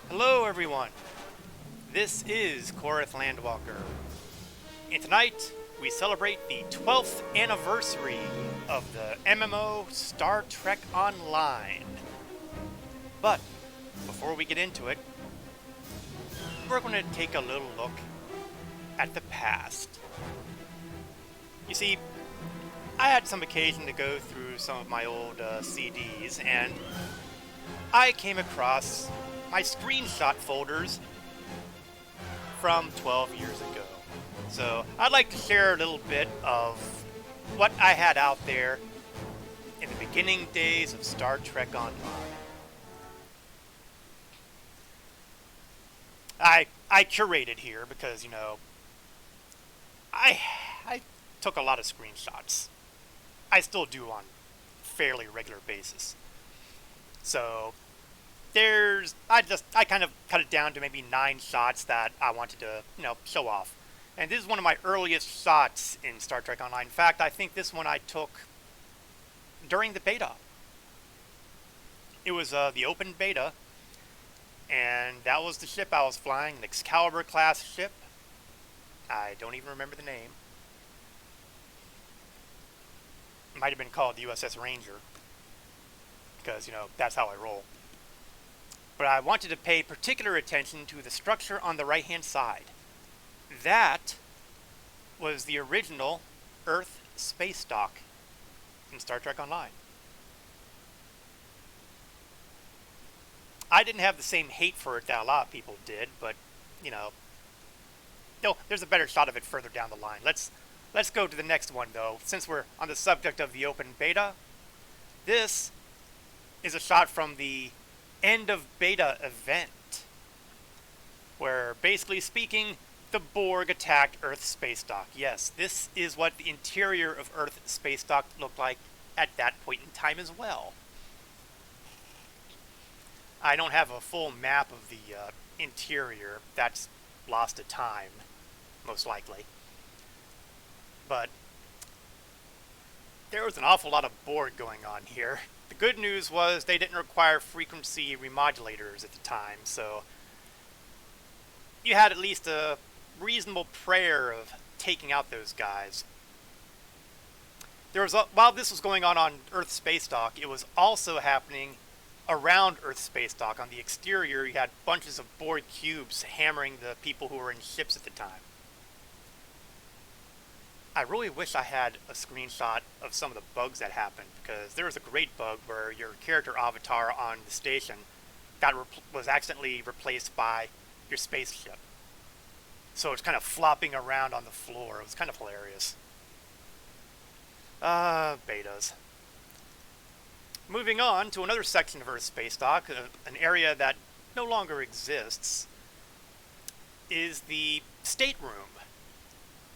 Hello everyone, this is Korith Landwalker, and tonight we celebrate the 12th anniversary of the MMO Star Trek Online. But before we get into it, we're going to take a little look at the past. You see, I had some occasion to go through some of my old CDs, and I came across my screenshot folders from 12 years ago. So I'd like to share a little bit of what I had out there in the beginning days of Star Trek Online. I curated here because, you know, I took a lot of screenshots. I still do on a fairly regular basis. So I kind of cut it down to maybe 9 shots that I wanted to, show off. And this is one of my earliest shots in Star Trek Online. In fact, I think this one I took during the beta. It was the open beta, and that was the ship I was flying, an Excalibur class ship. I don't even remember the name. It might have been called the USS Ranger, because, that's how I roll. But I wanted to pay particular attention to the structure on the right-hand side. That was the original Earth space dock in Star Trek Online. I didn't have the same hate for it that a lot of people did, but, no, there's a better shot of it further down the line. Let's go to the next one, though. Since we're on the subject of the open beta, this is a shot from the end of beta event, where, basically speaking, the Borg attacked Earth space dock. Yes, this is what the interior of Earth space dock looked like at that point in time as well. I don't have a full map of the interior. That's lost to time, most likely. But there was an awful lot of Borg going on here. The good news was they didn't require frequency remodulators at the time, so you had at least a reasonable prayer of taking out those guys. While this was going on Earth space dock, it was also happening around Earth space dock. On the exterior, you had bunches of Borg cubes hammering the people who were in ships at the time. I really wish I had a screenshot of some of the bugs that happened, because there was a great bug where your character avatar on the station was accidentally replaced by your spaceship. So it's kind of flopping around on the floor. It was kind of hilarious. Betas. Moving on to another section of Earth space dock, an area that no longer exists, is the Stateroom.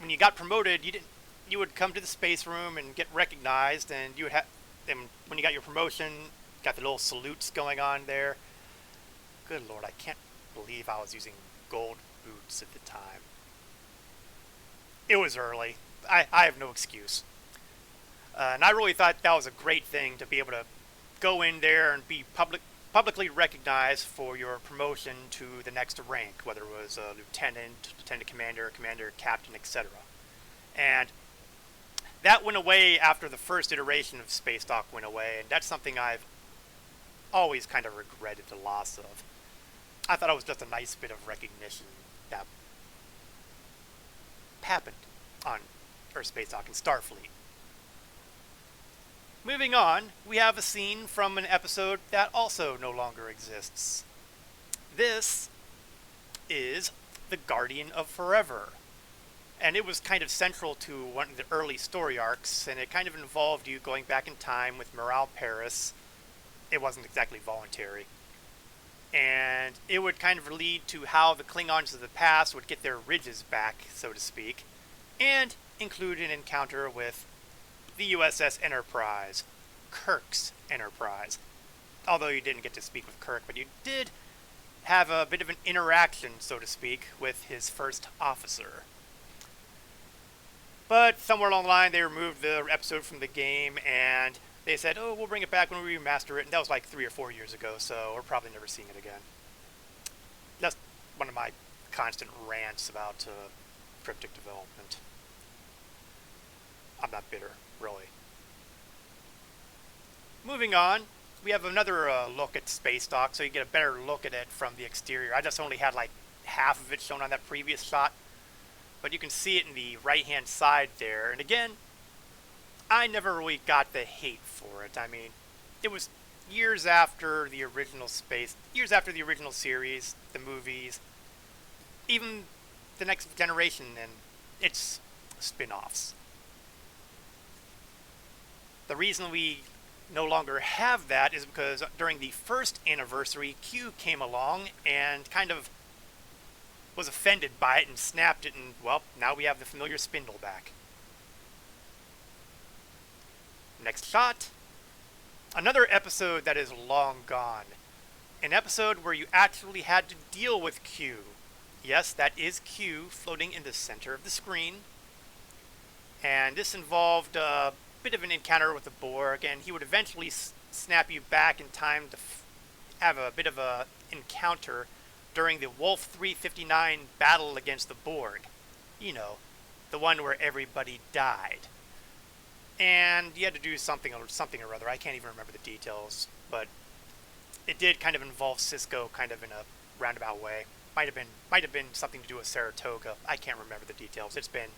When you got promoted, you would come to the space room and get recognized, and when you got your promotion, got the little salutes going on there. Good Lord, I can't believe I was using gold boots at the time. It was early. I have no excuse. And I really thought that was a great thing to be able to go in there and be publicly recognized for your promotion to the next rank, whether it was a lieutenant commander, commander, captain, etc. And that went away after the first iteration of Space Dock went away, and that's something I've always kind of regretted the loss of. I thought it was just a nice bit of recognition that happened on Earth Space Dock and Starfleet. Moving on, we have a scene from an episode that also no longer exists. This is The Guardian of Forever. And it was kind of central to one of the early story arcs, and it kind of involved you going back in time with Morale Paris. It wasn't exactly voluntary. And it would kind of lead to how the Klingons of the past would get their ridges back, so to speak, and include an encounter with the USS Enterprise, Kirk's Enterprise. Although you didn't get to speak with Kirk, but you did have a bit of an interaction, so to speak, with his first officer. But somewhere along the line, they removed the episode from the game, and they said, we'll bring it back when we remaster it, and that was like 3 or 4 years ago, so we're probably never seeing it again. That's one of my constant rants about cryptic development. I'm not bitter, really. Moving on, we have another look at Space Dock, so you get a better look at it from the exterior. I just only had like half of it shown on that previous shot, but you can see it in the right-hand side there. And again, I never really got the hate for it. I mean, it was years after the original series, the movies, even the Next Generation and its spin-offs. The reason we no longer have that is because during the first anniversary, Q came along and kind of was offended by it and snapped it, and well, now we have the familiar spindle back. Next shot. Another episode that is long gone. An episode where you actually had to deal with Q. Yes, that is Q floating in the center of the screen. And this involved a bit of an encounter with the Borg, and he would eventually snap you back in time to have a bit of a encounter during the Wolf 359 battle against the Borg. You know, the one where everybody died. And you had to do something or other. I can't even remember the details, but it did kind of involve Cisco kind of in a roundabout way. Might have been something to do with Saratoga. I can't remember the details. It's been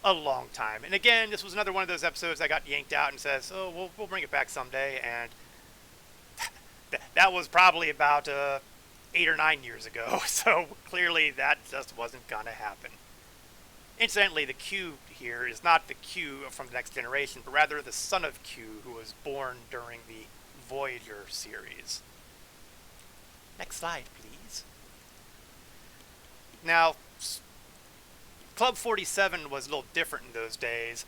a long time. And again, this was another one of those episodes that got yanked out and says, "Oh, we'll bring it back someday." And that was probably about 8 or 9 years ago. So clearly that just wasn't gonna happen. Incidentally, the Q here is not the Q from the Next Generation, but rather the son of Q, who was born during the Voyager series. Next slide, please. Now, Club 47 was a little different in those days,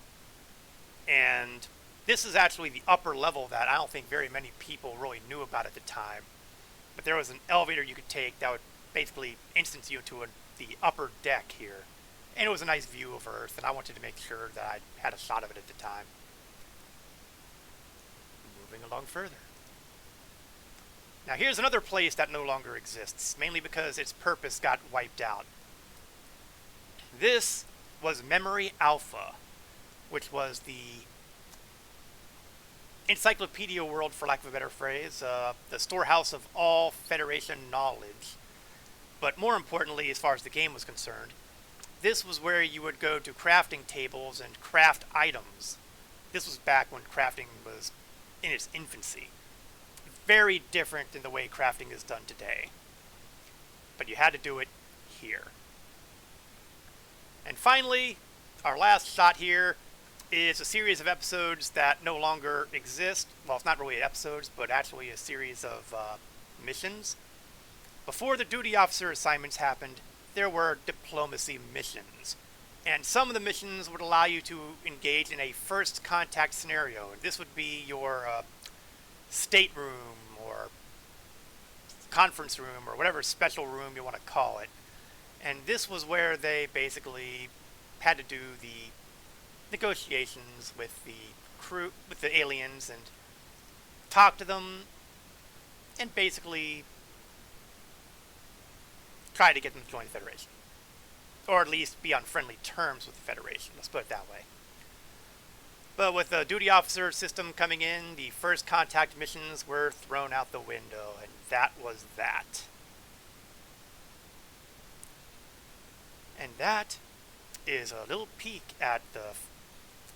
and this is actually the upper level that I don't think very many people really knew about at the time. But there was an elevator you could take that would basically instance you into the upper deck here. And it was a nice view of Earth, and I wanted to make sure that I had a shot of it at the time. Moving along further. Now here's another place that no longer exists, mainly because its purpose got wiped out. This was Memory Alpha, which was the encyclopedia world, for lack of a better phrase, the storehouse of all Federation knowledge. But more importantly, as far as the game was concerned, this was where you would go to crafting tables and craft items. This was back when crafting was in its infancy. Very different than the way crafting is done today. But you had to do it here. And finally, our last shot here is a series of episodes that no longer exist. Well, it's not really episodes, but actually a series of missions. Before the duty officer assignments happened, there were diplomacy missions. And some of the missions would allow you to engage in a first contact scenario. This would be your stateroom or conference room or whatever special room you want to call it. And this was where they basically had to do the negotiations with the crew, with the aliens, and talk to them and basically try to get them to join the Federation. Or at least be on friendly terms with the Federation, let's put it that way. But with the duty officer system coming in, the first contact missions were thrown out the window, and that was that. And that is a little peek at the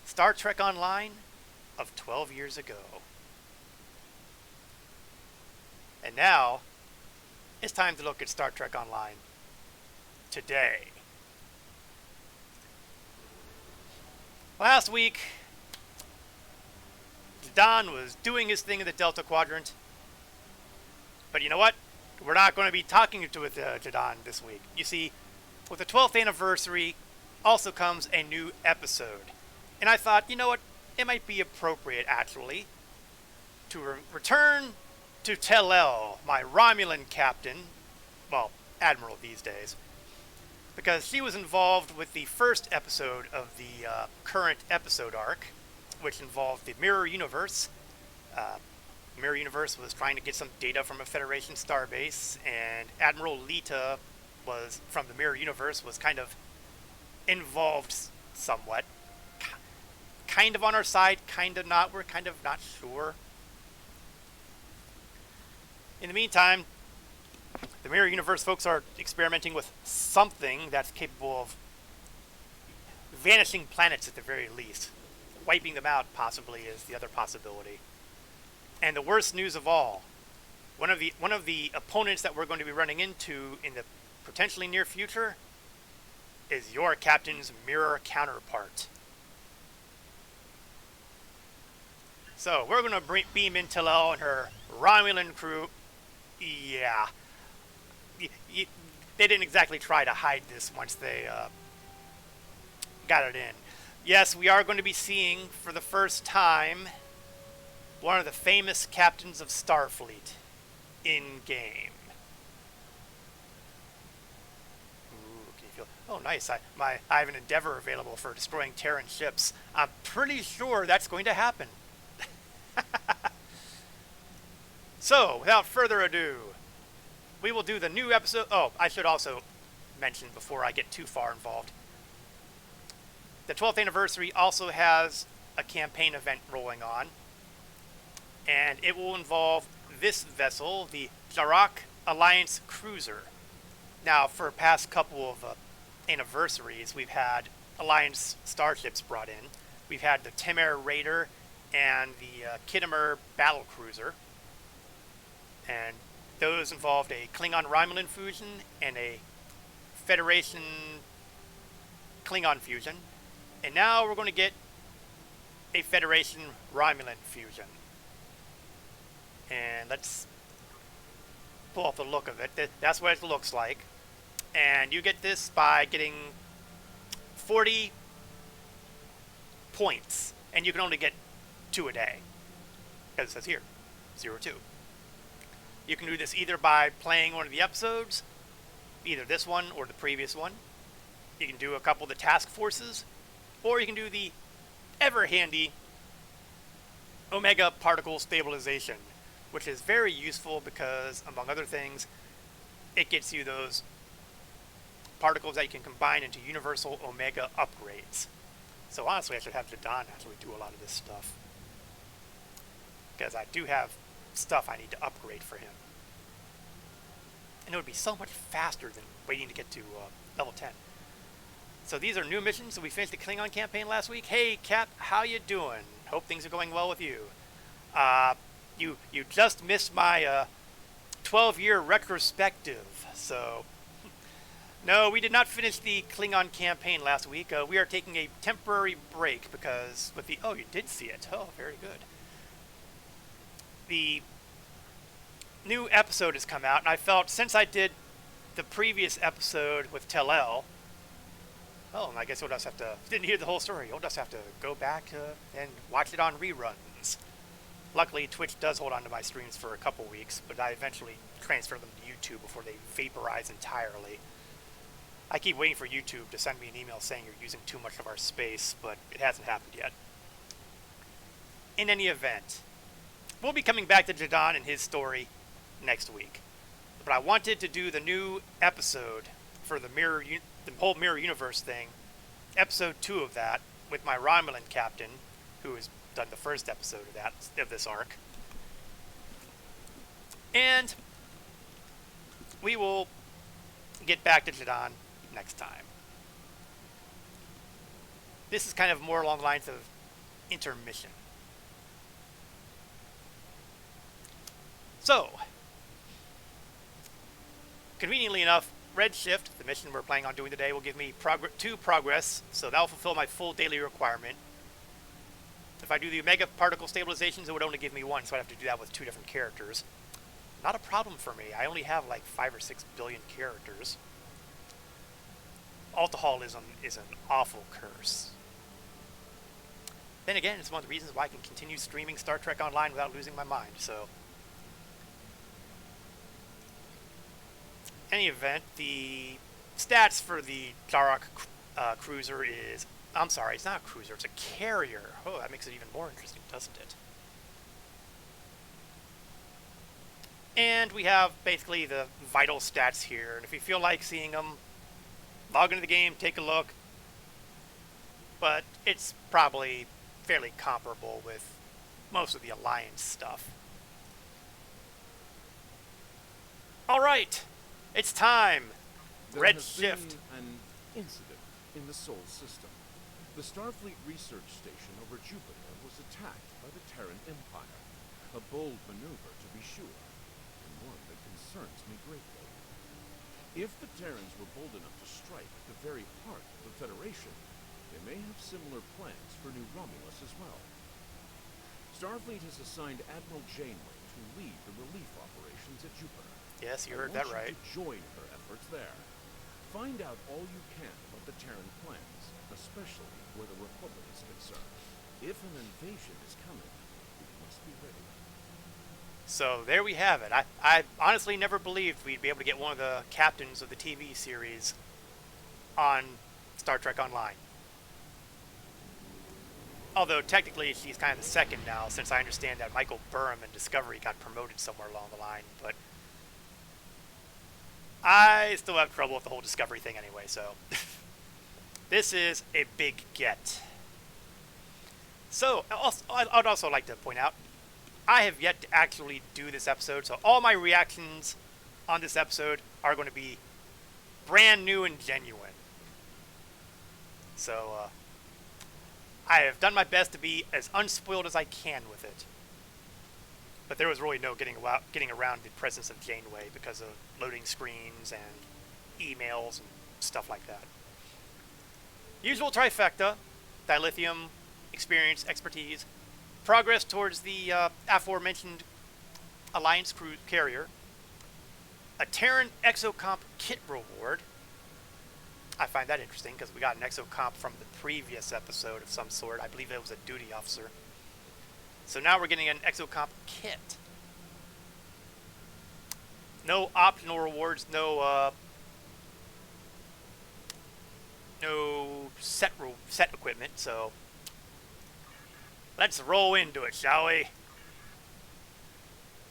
Star Trek Online of 12 years ago. And now, it's time to look at Star Trek Online today. Last week, Don was doing his thing in the Delta Quadrant. But you know what? We're not going to be talking to Don this week. You see, with the 12th anniversary also comes a new episode. And I thought, you know what? It might be appropriate, actually, to return to Tellel, my Romulan captain, well, Admiral these days, because she was involved with the first episode of the current episode arc, which involved the Mirror Universe, the Mirror Universe was trying to get some data from a Federation starbase, and Admiral Lita was from the Mirror Universe was kind of involved somewhat. Kind of on our side, kind of not. We're kind of not sure. In the meantime, the Mirror Universe folks are experimenting with something that's capable of vanishing planets at the very least. Wiping them out, possibly, is the other possibility. And the worst news of all, one of the opponents that we're going to be running into in the potentially near future is your captain's mirror counterpart. So, we're going to beam in Tillel and her Romulan crew. Yeah. They didn't exactly try to hide this once they got it in. Yes, we are going to be seeing, for the first time, one of the famous captains of Starfleet in-game. Ooh, can you feel... Oh, nice. I have an Endeavor available for destroying Terran ships. I'm pretty sure that's going to happen. So, without further ado, we will do the new episode. Oh, I should also mention before I get too far involved, the 12th anniversary also has a campaign event rolling on, and it will involve this vessel, the Jarak Alliance Cruiser. Now, for the past couple of anniversaries, we've had Alliance starships brought in. We've had the Temur Raider and the Kittimer Battle Cruiser, and those involved a Klingon-Romulan fusion and a Federation Klingon fusion. And now we're going to get a Federation Romulan fusion. And let's pull off the look of it. That's what it looks like. And you get this by getting 40 points. And you can only get 2 a day. As it says here, 02. You can do this either by playing one of the episodes, either this one or the previous one. You can do a couple of the task forces, or you can do the ever-handy Omega Particle Stabilization, which is very useful because, among other things, it gets you those particles that you can combine into universal Omega upgrades. So honestly, I should have Jadon actually do a lot of this stuff, because I do have stuff I need to upgrade for him. And it would be so much faster than waiting to get to level 10. So these are new missions. So we finished the Klingon campaign last week. Hey, Cap, how you doing? Hope things are going well with you. You just missed my 12-year retrospective. So, no, we did not finish the Klingon campaign last week. We are taking a temporary break because with the... Oh, you did see it. Oh, very good. The new episode has come out, and I felt since I did the previous episode with Tillel, oh, I guess you'll just have to, if you didn't hear the whole story, you'll just have to go back and watch it on reruns. Luckily, Twitch does hold on to my streams for a couple weeks, but I eventually transfer them to YouTube before they vaporize entirely. I keep waiting for YouTube to send me an email saying you're using too much of our space, but it hasn't happened yet. In any event, we'll be coming back to Jadon and his story next week. But I wanted to do the new episode for the whole Mirror Universe thing, episode 2 of that, with my Romulan captain, who has done the first episode of this arc. And we will get back to Jadon next time. This is kind of more along the lines of intermission. So, conveniently enough, Redshift, the mission we're planning on doing today, will give me 2 progress, so that will fulfill my full daily requirement. If I do the Omega Particle Stabilizations, it would only give me 1, so I'd have to do that with 2 different characters. Not a problem for me. I only have like 5 or 6 billion characters. Alcoholism is an awful curse. Then again, it's one of the reasons why I can continue streaming Star Trek Online without losing my mind, so... any event, the stats for the Jarak cruiser is... I'm sorry, it's not a cruiser, it's a carrier. Oh, that makes it even more interesting, doesn't it? And we have basically the vital stats here. And if you feel like seeing them, log into the game, take a look. But it's probably fairly comparable with most of the Alliance stuff. Alright, it's time. There has Redshift. been an incident in the Sol system. The Starfleet research station over Jupiter was attacked by the Terran Empire. A bold maneuver, to be sure, and one that concerns me greatly. If the Terrans were bold enough to strike at the very heart of the Federation, they may have similar plans for New Romulus as well. Starfleet has assigned Admiral Janeway to lead the relief operations at Jupiter. Yes, you heard that right. To join her efforts there. Find out all you can about the Terran plans, especially where the Republic is concerned. If an invasion is coming, we must be ready. So there we have it. I honestly never believed we'd be able to get one of the captains of the TV series on Star Trek Online. Although technically she's kind of the second now, since I understand that Michael Burnham in Discovery got promoted somewhere along the line. But I still have trouble with the whole Discovery thing anyway, so this is a big get. So, I'd also like to point out, I have yet to actually do this episode, so all my reactions on this episode are going to be brand new and genuine. So, I have done my best to be as unspoiled as I can with it. But there was really no getting around the presence of Janeway because of loading screens and emails and stuff like that. Usual trifecta: dilithium, experience, expertise, progress towards the aforementioned Alliance cruise carrier, a Terran exocomp kit reward. I find that interesting because we got an exocomp from the previous episode of some sort. I believe it was a duty officer. So now we're getting an exocomp kit. No optional rewards, no set equipment, so let's roll into it, shall we?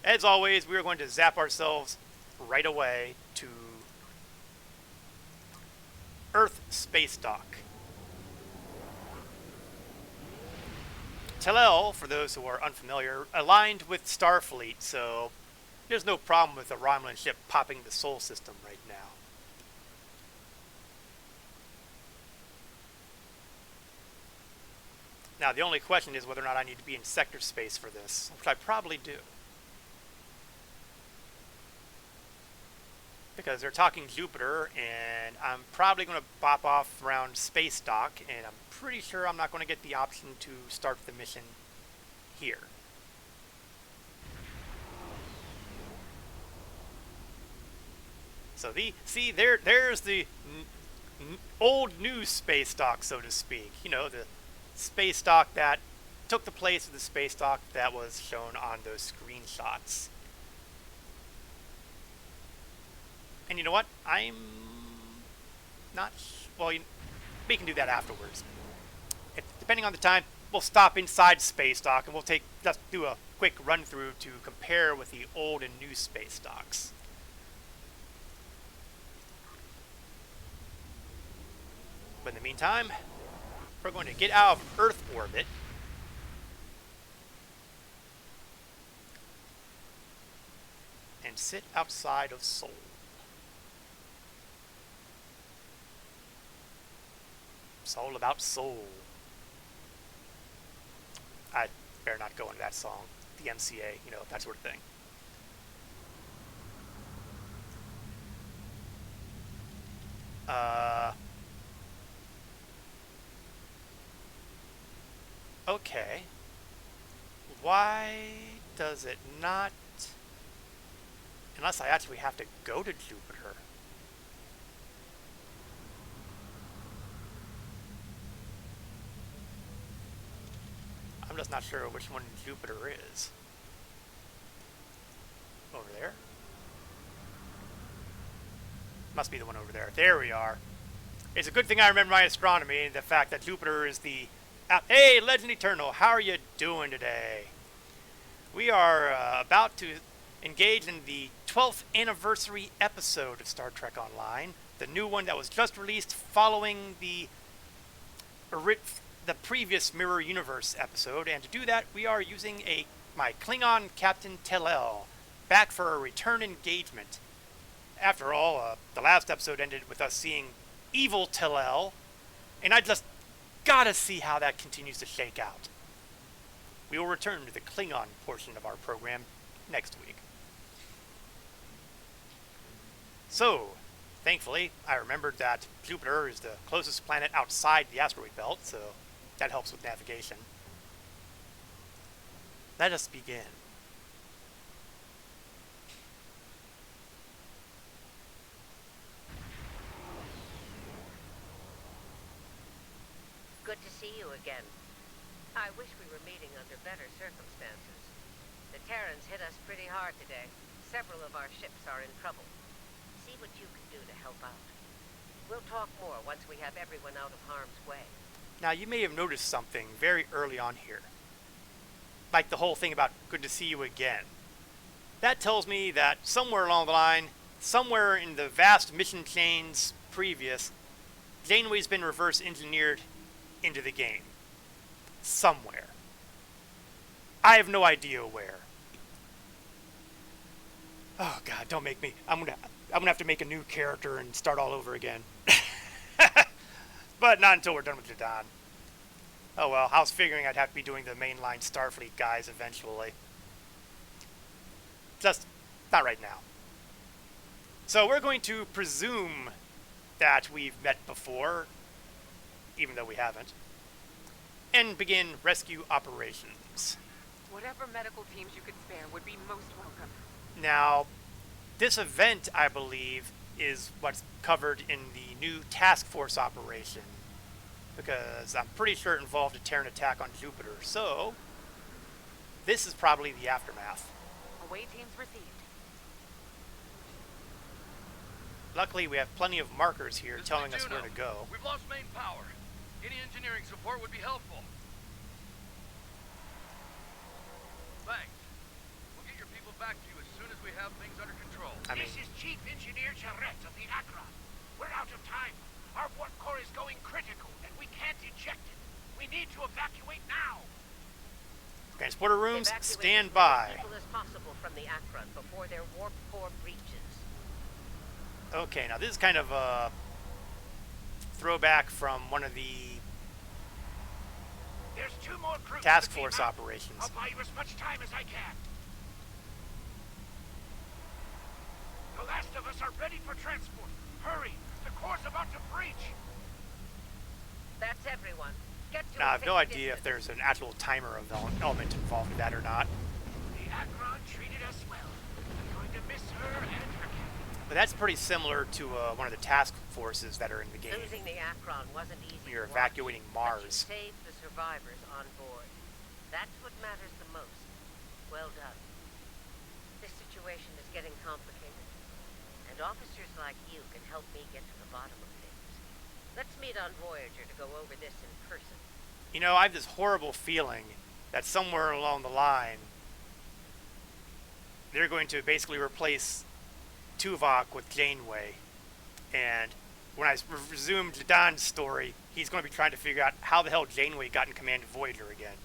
As always, we are going to zap ourselves right away to Earth Space Dock. Tellel, for those who are unfamiliar, aligned with Starfleet, so there's no problem with a Romulan ship popping the Sol system right now. Now, the only question is whether or not I need to be in sector space for this, which I probably do. Because they're talking Jupiter, and I'm probably going to bop off around Space Dock, and I'm pretty sure I'm not going to get the option to start the mission here. So there's the old new Space Dock, so to speak. You know, the Space Dock that took the place of the Space Dock that was shown on those screenshots. And you know what? I'm not... Well, we can do that afterwards. Depending on the time, we'll stop inside Space Dock and we'll just do a quick run through to compare with the old and new Space Docks. But in the meantime, we're going to get out of Earth orbit. And sit outside of Sol. It's all about soul. I better not go into that song. The MCA, you know, that sort of thing. Okay. Why does it not... Unless I actually have to go to Jupiter. I'm just not sure which one Jupiter is. Over there? Must be the one over there. There we are. It's a good thing I remember my astronomy and the fact that Jupiter is the... Hey, Legend Eternal, how are you doing today? We are about to engage in the 12th anniversary episode of Star Trek Online, the new one that was just released following the previous Mirror Universe episode. And to do that, we are using my Klingon Captain Telel back for a return engagement. After all, the last episode ended with us seeing evil Telel, and I just gotta see how that continues to shake out. We will return to the Klingon portion of our program next week. So, thankfully, I remembered that Jupiter is the closest planet outside the asteroid belt, so that helps with navigation. Let us begin. Good to see you again. I wish we were meeting under better circumstances. The Terrans hit us pretty hard today. Several of our ships are in trouble. See what you can do to help out. We'll talk more once we have everyone out of harm's way. Now, you may have noticed something very early on here. Like the whole thing about good to see you again. That tells me that somewhere along the line, somewhere in the vast mission chains previous, Janeway's been reverse engineered into the game. Somewhere. I have no idea where. Oh god, don't make me. I'm gonna have to make a new character and start all over again. But not until we're done with Jadon. Oh well, I was figuring I'd have to be doing the mainline Starfleet guys eventually. Just not right now. So we're going to presume that we've met before, even though we haven't, and begin rescue operations. Whatever medical teams you could spare would be most welcome. Now, this event, I believe, is what's covered in the new task force operation, because I'm pretty sure it involved a Terran attack on Jupiter, so this is probably the aftermath. Away teams received. Luckily, we have plenty of markers here This telling is us where Juno. to go. We've lost main power. Any engineering support would be helpful. Thanks. We'll get your people back to you as soon as we have things under control. This is Chief Engineer Charette of the Akron. We're out of time. Our warp core is going critical, and we can't eject it. We need to evacuate now. Transporter rooms, Evacuate stand as by. many people as possible from the Akron before their warp core breaches. Okay, now this is kind of a throwback from one of the There's 2 more crews. task to beam force out. operations. I'll buy you as much time as I can. The last of us are ready for transport. Hurry! The core's about to breach. That's everyone. Get to Now, I a have no safe idea if distance. there's an actual timer element involved in that or not. The Akron treated us well. I'm going to miss her and her captain. But that's pretty similar to one of the task forces that are in the game. Losing the Akron wasn't easy. You're to evacuating watch, but you Mars. saved the survivors on board. That's what matters the most. Well done. This situation is getting complicated, and officers like you can help me get to the bottom of things. Let's meet on Voyager to go over this in person. You know, I have this horrible feeling that somewhere along the line, they're going to basically replace Tuvok with Janeway. And when I resume Jadon's story, he's going to be trying to figure out how the hell Janeway got in command of Voyager again.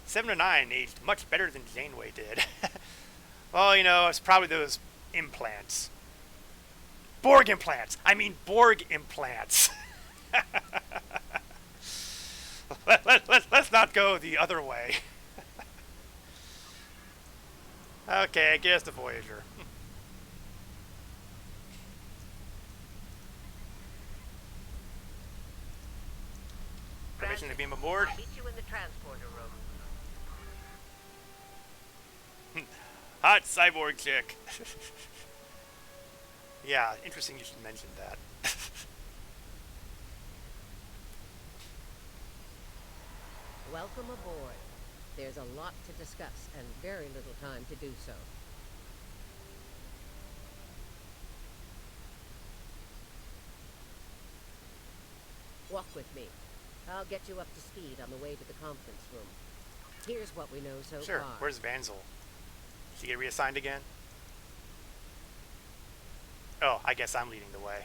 7 to 9 aged much better than Janeway did. Well, you know, it's probably those implants. Borg implants! I mean Borg implants! Let's not go the other way. Okay, I guess the Voyager. Permission to beam aboard? I'll meet you in the transporter room. Hot cyborg chick. Yeah, interesting you should mention that. Welcome aboard. There's a lot to discuss and very little time to do so. Walk with me. I'll get you up to speed on the way to the conference room. Here's what we know so Sure, far. where's Vanzel? Did you get reassigned again? Oh, I guess I'm leading the way.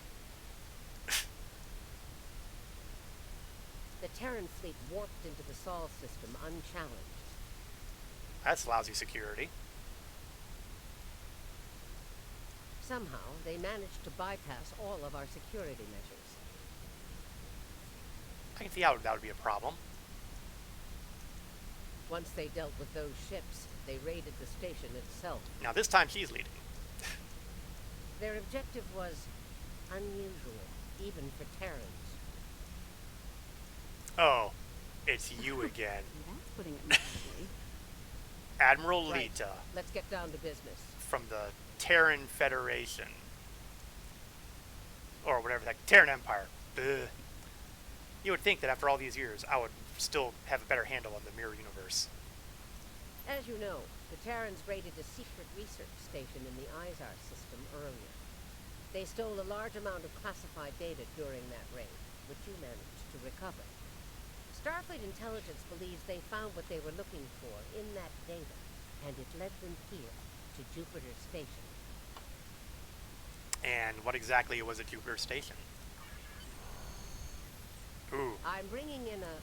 The Terran fleet warped into the Sol system unchallenged. That's lousy security. Somehow, they managed to bypass all of our security measures. I can see how that would be a problem. Once they dealt with those ships, they raided the station itself. Now this time she's leading. Their objective was unusual, even for Terrans. Oh, it's you again. That's putting it mildly. Admiral Right. Lita Let's get down to business. from the Terran Federation. Or whatever that, Terran Empire. Ugh. You would think that after all these years, I would still have a better handle on the mirror universe. As you know, the Terrans raided a secret research station in the Izar system earlier. They stole a large amount of classified data during that raid, which you managed to recover. Starfleet intelligence believes they found what they were looking for in that data, and it led them here, to Jupiter Station. And what exactly was a Jupiter Station? Ooh. I'm bringing in a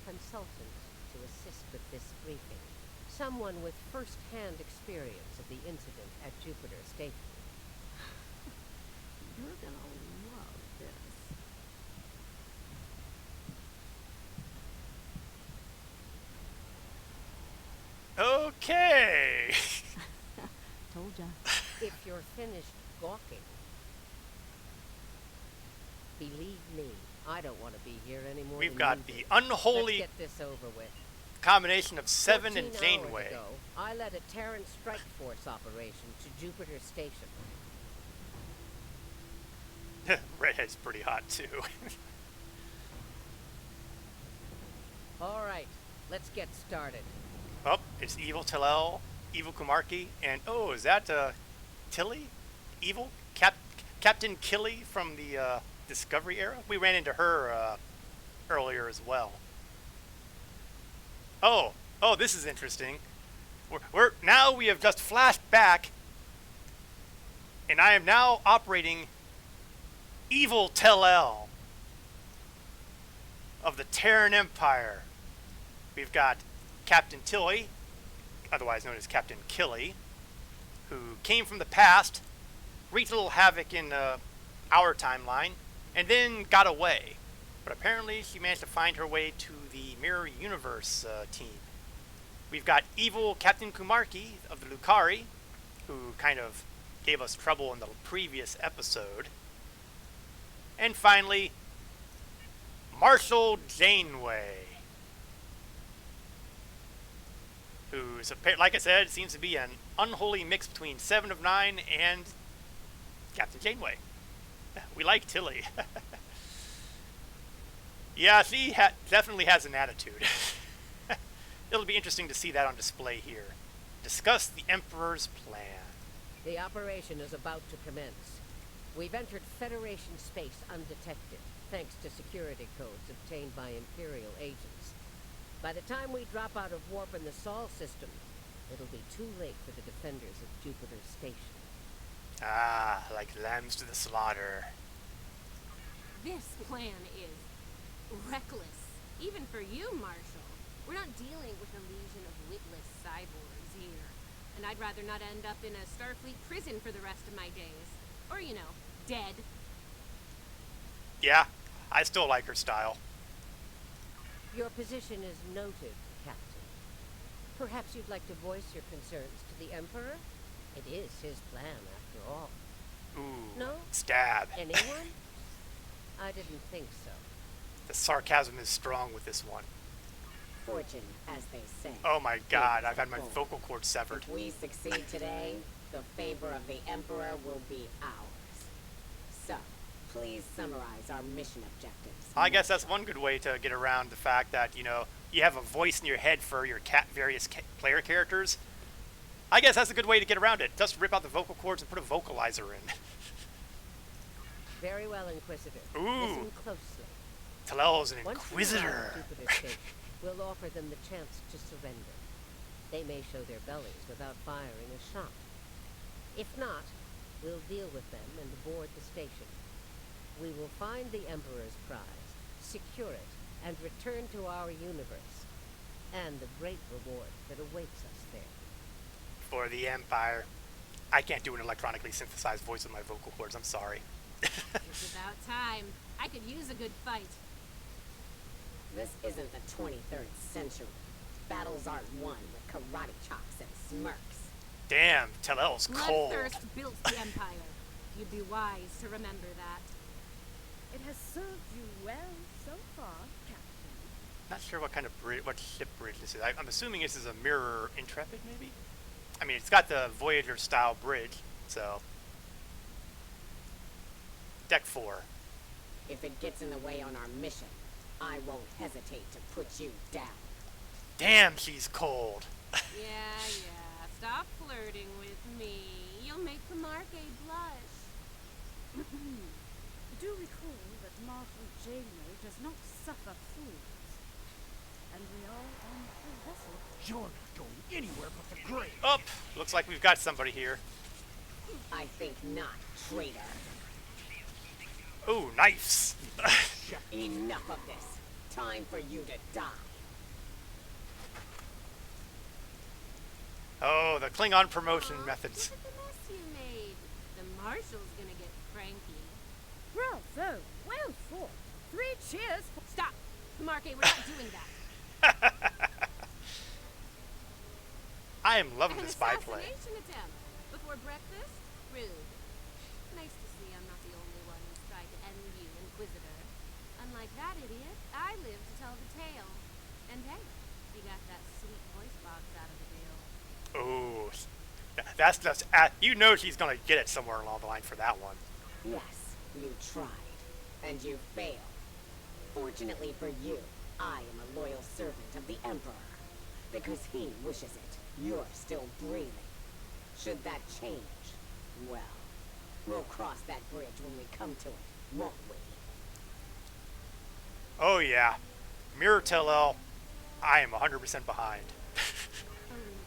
consultant to assist with this briefing. Someone with first-hand experience of the incident at Jupiter Station. You're gonna love this. Okay. Told ya. If you're finished gawking, believe me, I don't want to be here anymore. We've got the unholy Let's get this over with. combination of Seven and 14 hours Janeway. ago, I led a Terran strike force operation to Jupiter Station. Redhead's pretty hot too. All right, let's get started. Oh, it's Evil Tellel, Evil Kumarki, and oh, is that Tilly? Evil? Captain Killy from the Discovery era? We ran into her earlier as well. Oh, this is interesting. Now we have just flashed back, and I am now operating Evil Tellel of the Terran Empire. We've got Captain Tilly, otherwise known as Captain Killy, who came from the past, wreaked a little havoc in our timeline, and then got away. But apparently she managed to find her way to the Mirror Universe team. We've got evil Captain Kumarki of the Lucari, who kind of gave us trouble in the previous episode. And finally, Marshal Janeway, who's, like I said, seems to be an unholy mix between Seven of Nine and Captain Janeway. We like Tilly. Yeah, she definitely has an attitude. It'll be interesting to see that on display here. Discuss the Emperor's plan. The operation is about to commence. We've entered Federation space undetected, thanks to security codes obtained by Imperial agents. By the time we drop out of warp in the Sol system, it'll be too late for the defenders of Jupiter Station. Ah, like lambs to the slaughter. This plan is reckless, even for you, Marshal. We're not dealing with a legion of witless cyborgs here, and I'd rather not end up in a Starfleet prison for the rest of my days. Or, you know, dead. Yeah, I still like her style. Your position is noted, Captain. Perhaps you'd like to voice your concerns to the Emperor? It is his plan, after all. Ooh, No? stab. Anyone? I didn't think so. The sarcasm is strong with this one. Fortune, as they say. Oh my god, I've had my Gold. vocal cord severed. If we succeed today, the favor of the Emperor will be ours. So, please summarize our mission objectives. I guess that's one good way to get around the fact that, you know, you have a voice in your head for your various player characters. I guess that's a good way to get around it. Just rip out the vocal cords and put a vocalizer in. Very well, Inquisitor. Ooh. Listen closely. Tellel's an Once we arrive inquisitor. at Jupiter Station, we'll offer them the chance to surrender. They may show their bellies without firing a shot. If not, we'll deal with them and board the station. We will find the Emperor's prize, secure it, and return to our universe, and the great reward that awaits us there. For the Empire. I can't do an electronically synthesized voice with my vocal cords, I'm sorry. It's about time. I could use a good fight. This isn't the 23rd century. Battles aren't won with karate chops and smirks. Damn, Tellel's cold. Bloodthirst built the Empire. You'd be wise to remember that. It has served you well so far, Captain. Not sure what kind of what ship bridge this is. I'm assuming this is a Mirror Intrepid, maybe? I mean, it's got the Voyager-style bridge, so... Deck 4. If it gets in the way on our mission, I won't hesitate to put you down. Damn, she's cold. Yeah. Stop flirting with me. You'll make Marque blush. Do recall that Marshal Janeway does not suffer fools. And we are on her vessel. You're not going anywhere but the grave. Up! Looks like we've got somebody here. I think not, traitor. Ooh, knives! Enough of this. Time for you to die. Oh, the Klingon promotion methods. Look at the mess you made. The Marshal's gonna get cranky. Bravo! Well fought. 3 cheers for... Stop! Marque, we're not doing that. I am loving An this byplay. assassination attempt before breakfast? Rude. Nice to see I'm not the only one who's tried to end you, Inquisitor. Unlike that idiot, I live to tell the tale. And hey, you got that sweet voice box out of the deal. Oh, that's just... you know she's gonna get it somewhere along the line for that one. Yes, you tried. And you failed. Fortunately for you, I am a loyal servant of the Emperor. Because he wishes it. You're still breathing. Should that change, well, we'll cross that bridge when we come to it, won't we? Oh yeah. Mirror Tellel, I am 100% behind. Believe me,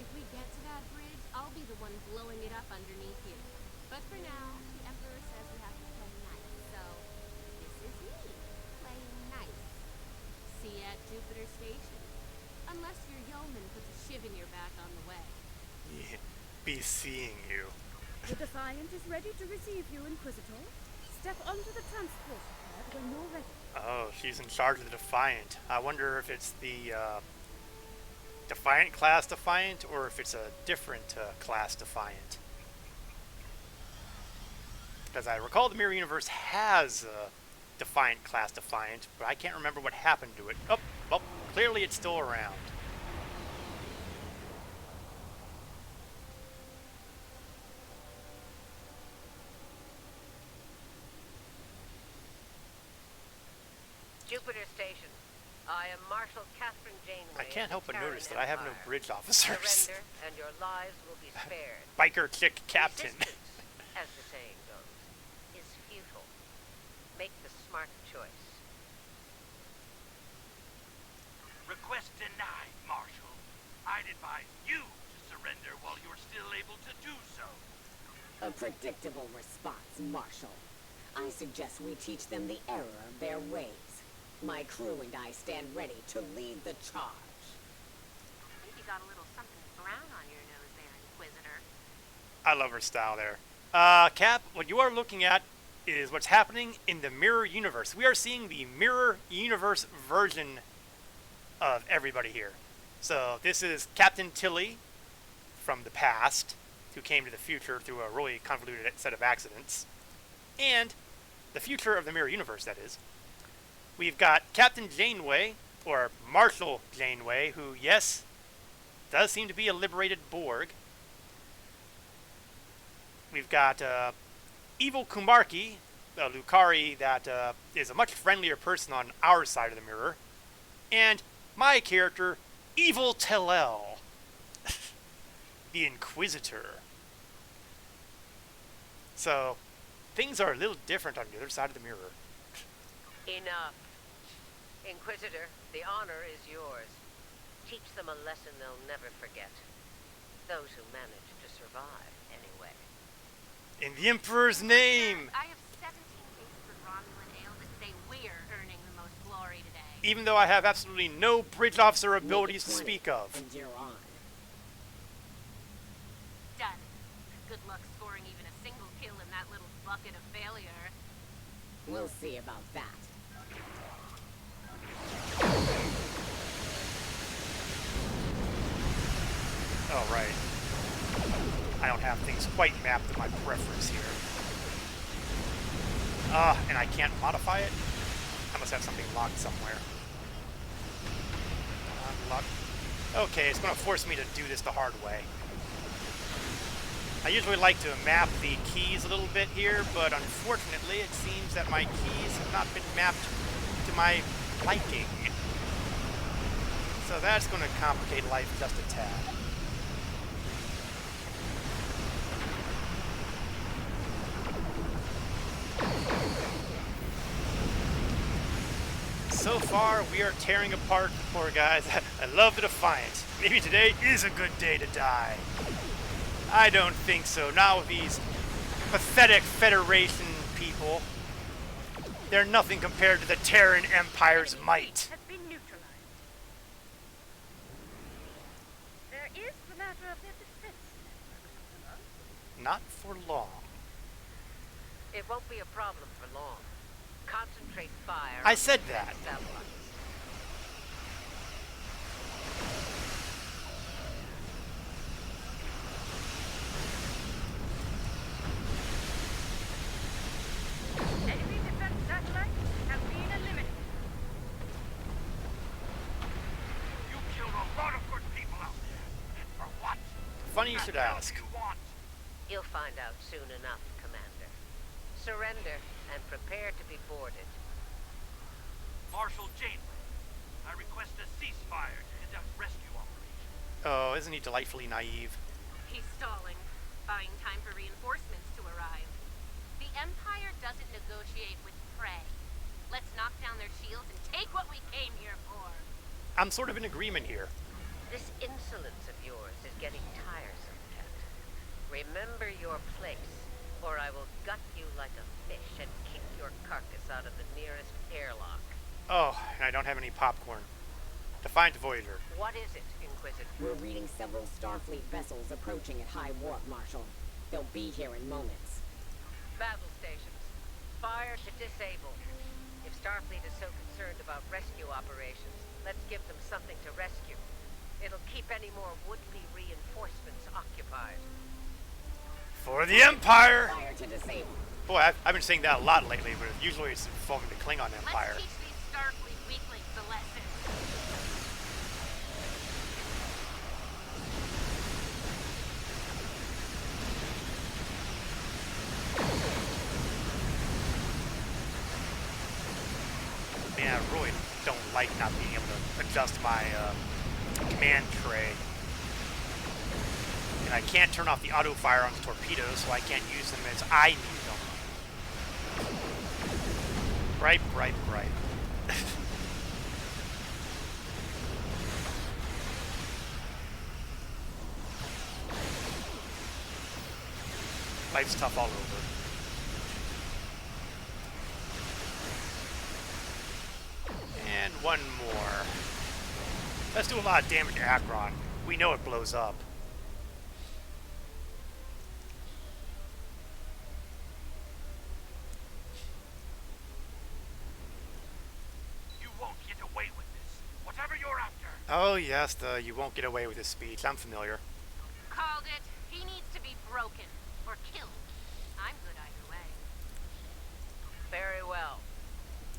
if we get to that bridge, I'll be the one blowing it up underneath you. But for now, the Emperor says we have to play nice, so this is me, playing nice. See you at Jupiter Station. Unless your yeoman puts a shiv in your back on the way. Yeah, be seeing you. The Defiant is ready to receive you, Inquisitor. Step onto the transport pad when you're ready. Oh, she's in charge of the Defiant. I wonder if it's the Defiant class Defiant, or if it's a different class Defiant. Because I recall the Mirror Universe has a Defiant class Defiant, but I can't remember what happened to it. Oh, well, clearly it's still around. Jupiter Station. I am Marshal Catherine Janeway. I can't help but Terran notice that I have no Empire. bridge officers. Surrender, and your lives will be spared. Biker chick captain. Resistance, as the saying goes, is futile. Make the smart choice. Request denied, Marshal. I'd advise you to surrender while you're still able to do so. A predictable response, Marshal. I suggest we teach them the error of their ways. My crew and I stand ready to lead the charge. I think you got a little something brown on your nose there, Inquisitor. I love her style there. Cap, what you are looking at is what's happening in the Mirror Universe. We are seeing the Mirror Universe version of everybody here. So this is Captain Tilly from the past, who came to the future through a really convoluted set of accidents. And the future of the Mirror Universe, that is. We've got Captain Janeway, or Marshal Janeway, who, yes, does seem to be a liberated Borg. We've got Evil Kumarki, a Lucari that is a much friendlier person on our side of the mirror. And my character, Evil Tellel, the Inquisitor. So, things are a little different on the other side of the mirror. Enough. Inquisitor, the honor is yours. Teach them a lesson they'll never forget. Those who manage to survive, anyway. In the Emperor's name! I have 17 cases of Romulan ale that say we're earning the most glory today. Even though I have absolutely no bridge officer abilities to speak of. And you're on. Done. Good luck scoring even a single kill in that little bucket of failure. We'll see about that. Oh, right. I don't have things quite mapped to my preference here. And I can't modify it? I must have something locked somewhere. Unlock. Okay, it's going to force me to do this the hard way. I usually like to map the keys a little bit here, but unfortunately it seems that my keys have not been mapped to my liking. So that's going to complicate life just a tad. So far, we are tearing apart the poor guys. I love the Defiant. Maybe today is a good day to die. I don't think so. Not with these pathetic Federation people. They're nothing compared to the Terran Empire's might. Has been neutralized. There is the matter of their defense network. Not for long. It won't be a problem for long. Concentrate fire. I said that. Enemy defense satellites have been eliminated. You killed a lot of good people out there. And for what? Funny you should What ask. do you want? You'll find out soon enough, Commander. Surrender and prepare to be boarded. Marshal Janeway, I request a ceasefire to conduct rescue operations. Oh, isn't he delightfully naive? He's stalling, buying time for reinforcements to arrive. The Empire doesn't negotiate with prey. Let's knock down their shields and take what we came here for. I'm sort of in agreement here. This insolence of yours is getting tiresome, Captain. Remember your place, or I will gut you like a fish and kick your carcass out of the nearest airlock. Oh, and I don't have any popcorn. Defiant Voyager. What is it, Inquisitor? We're reading several Starfleet vessels approaching at high warp, Marshal. They'll be here in moments. Battle stations. Fire to disable. If Starfleet is so concerned about rescue operations, let's give them something to rescue. It'll keep any more would-be reinforcements occupied. For the Empire! Fire to disable. Boy, I've been saying that a lot lately, but usually it's involving the Klingon Empire. Let's teach these Starfleet weaklings a lesson. Man, I really don't like not being able to adjust my command tray. And I can't turn off the auto fire on the torpedoes, so I can't use them as I need them. Right. Life's tough all over. And one more. Let's do a lot of damage to Akron. We know it blows up. You won't get away with this. Whatever you're after. Oh yes, the you won't get away with this speech. I'm familiar. Called it. He needs to be broken. Or killed. I'm good either way. Very well.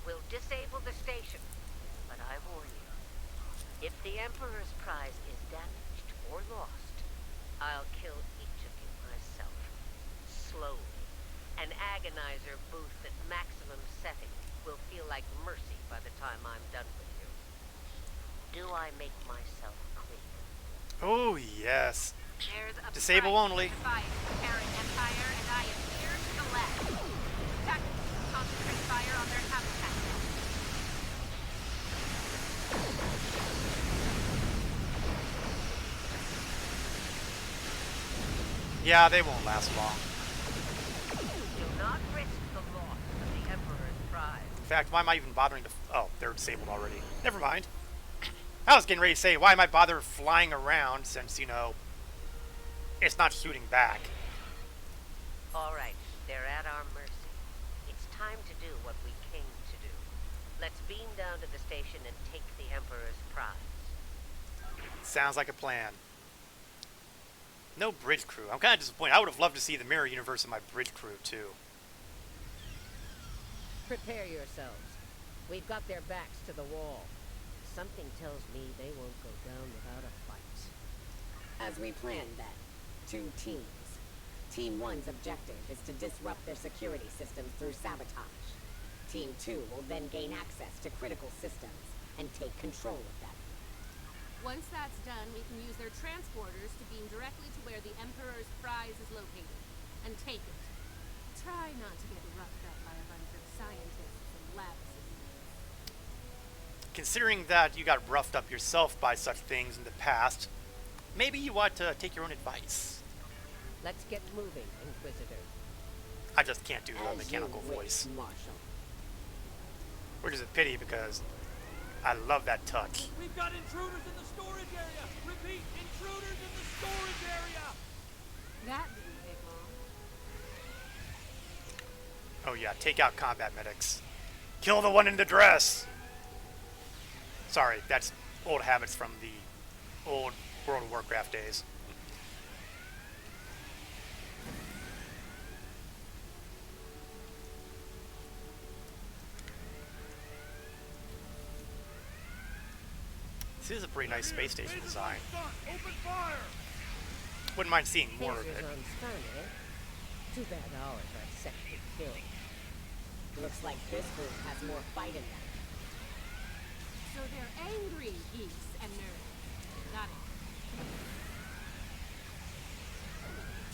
We'll disable the station. But I warn you, if the Emperor's prize is damaged or lost, I'll kill each of you myself. Slowly. An agonizer boost at maximum setting will feel like mercy by the time I'm done with you. Do I make myself clear? Oh yes. There's a Disable price only. to fight the Terran Empire, and I am here to collect. Tactics, concentrate fire on their habitat. Yeah, they won't last long. Do not risk the loss of the Emperor's prize. In fact, why am I even bothering to... Oh, they're disabled already. Never mind. I was getting ready to say, why am I bother flying around since, you know, it's not shooting back. Alright, they're at our mercy. It's time to do what we came to do. Let's beam down to the station and take the Emperor's prize. Sounds like a plan. No bridge crew. I'm kind of disappointed. I would have loved to see the mirror universe in my bridge crew, too. Prepare yourselves. We've got their backs to the wall. Something tells me they won't go down without a fight. As we planned then, 2 teams. Team 1's objective is to disrupt their security systems through sabotage. Team 2 will then gain access to critical systems and take control of them. Once that's done, we can use their transporters to beam directly to where the Emperor's prize is located, and take it. Try not to get roughed up by a bunch of scientists and lab assistants. Considering that you got roughed up yourself by such things in the past, maybe you ought to take your own advice. Let's get moving, Inquisitor. I just can't do the As mechanical you wish, voice. Marshal. Which is a pity because I love that touch. We've got intruders in the storage area! Repeat, intruders in the storage area! That didn't take long. Oh yeah, take out combat medics. Kill the one in the dress! Sorry, that's old habits from the old World of Warcraft days. This is a pretty nice space station design. Open fire! Wouldn't mind seeing more of Phasers it. on stun, eh? Too bad ours are set to kill. Looks like this group has more fight in them. So they're angry geeks and nerds. Got it.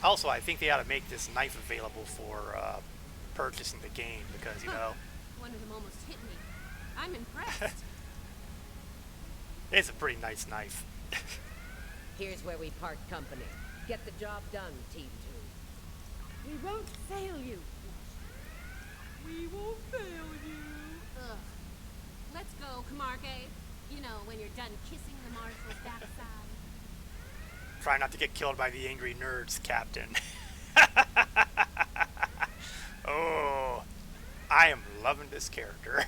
Also, I think they ought to make this knife available for purchasing the game because, you know, One of them almost hit me. I'm impressed. it's a pretty nice knife. Here's where we part company. Get the job done, Team 2. We won't fail you. We won't fail you. Ugh. Let's go, Camargue. You know, when you're done kissing the Marshal's backside. Try not to get killed by the angry nerds, Captain. Oh, I am loving this character.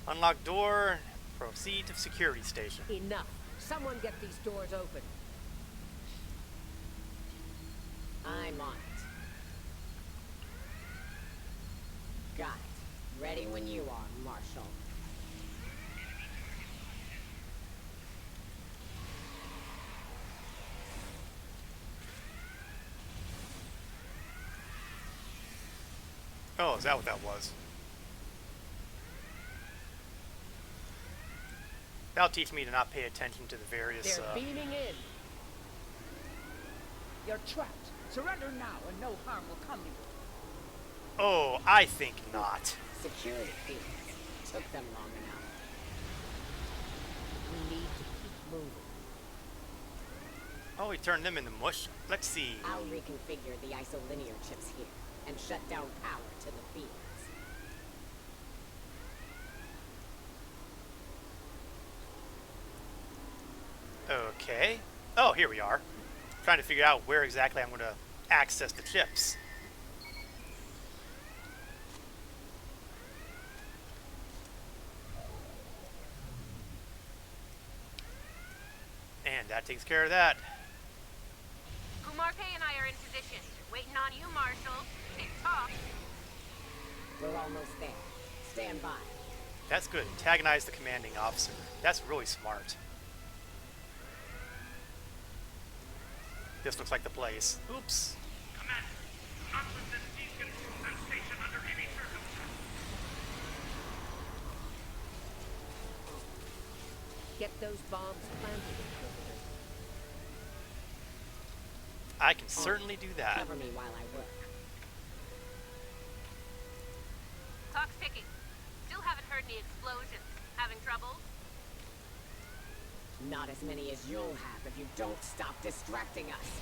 Unlock door. Proceed to security station. Enough. Someone get these doors open. I'm on it. Got it. Ready when you are, Marshal. Oh, is that what that was? That'll teach me to not pay attention to the various, They're beaming in. You're trapped. Surrender now and no harm will come to you. Oh, I think not. Security fields. Took them long enough. We need to keep moving. Oh, we turned them into mush. Let's see. I'll reconfigure the isolinear chips here and shut down power to the fields. Okay. Oh, here we are. Trying to figure out where exactly I'm going to access the chips. And that takes care of that. Kumarke and I are in position. Waiting on you, Marshal. Tick-tock. We're almost there. Stand by. That's good. Antagonize the commanding officer. That's really smart. This looks like the place. Oops. Commander, do not let this beacon to that station under any circumstance. Get those bombs planted, Inquisitor. I can certainly do that. Cover me while I work. Clock's ticking. Still haven't heard any explosions. Having trouble? Not as many as you'll have if you don't stop distracting us.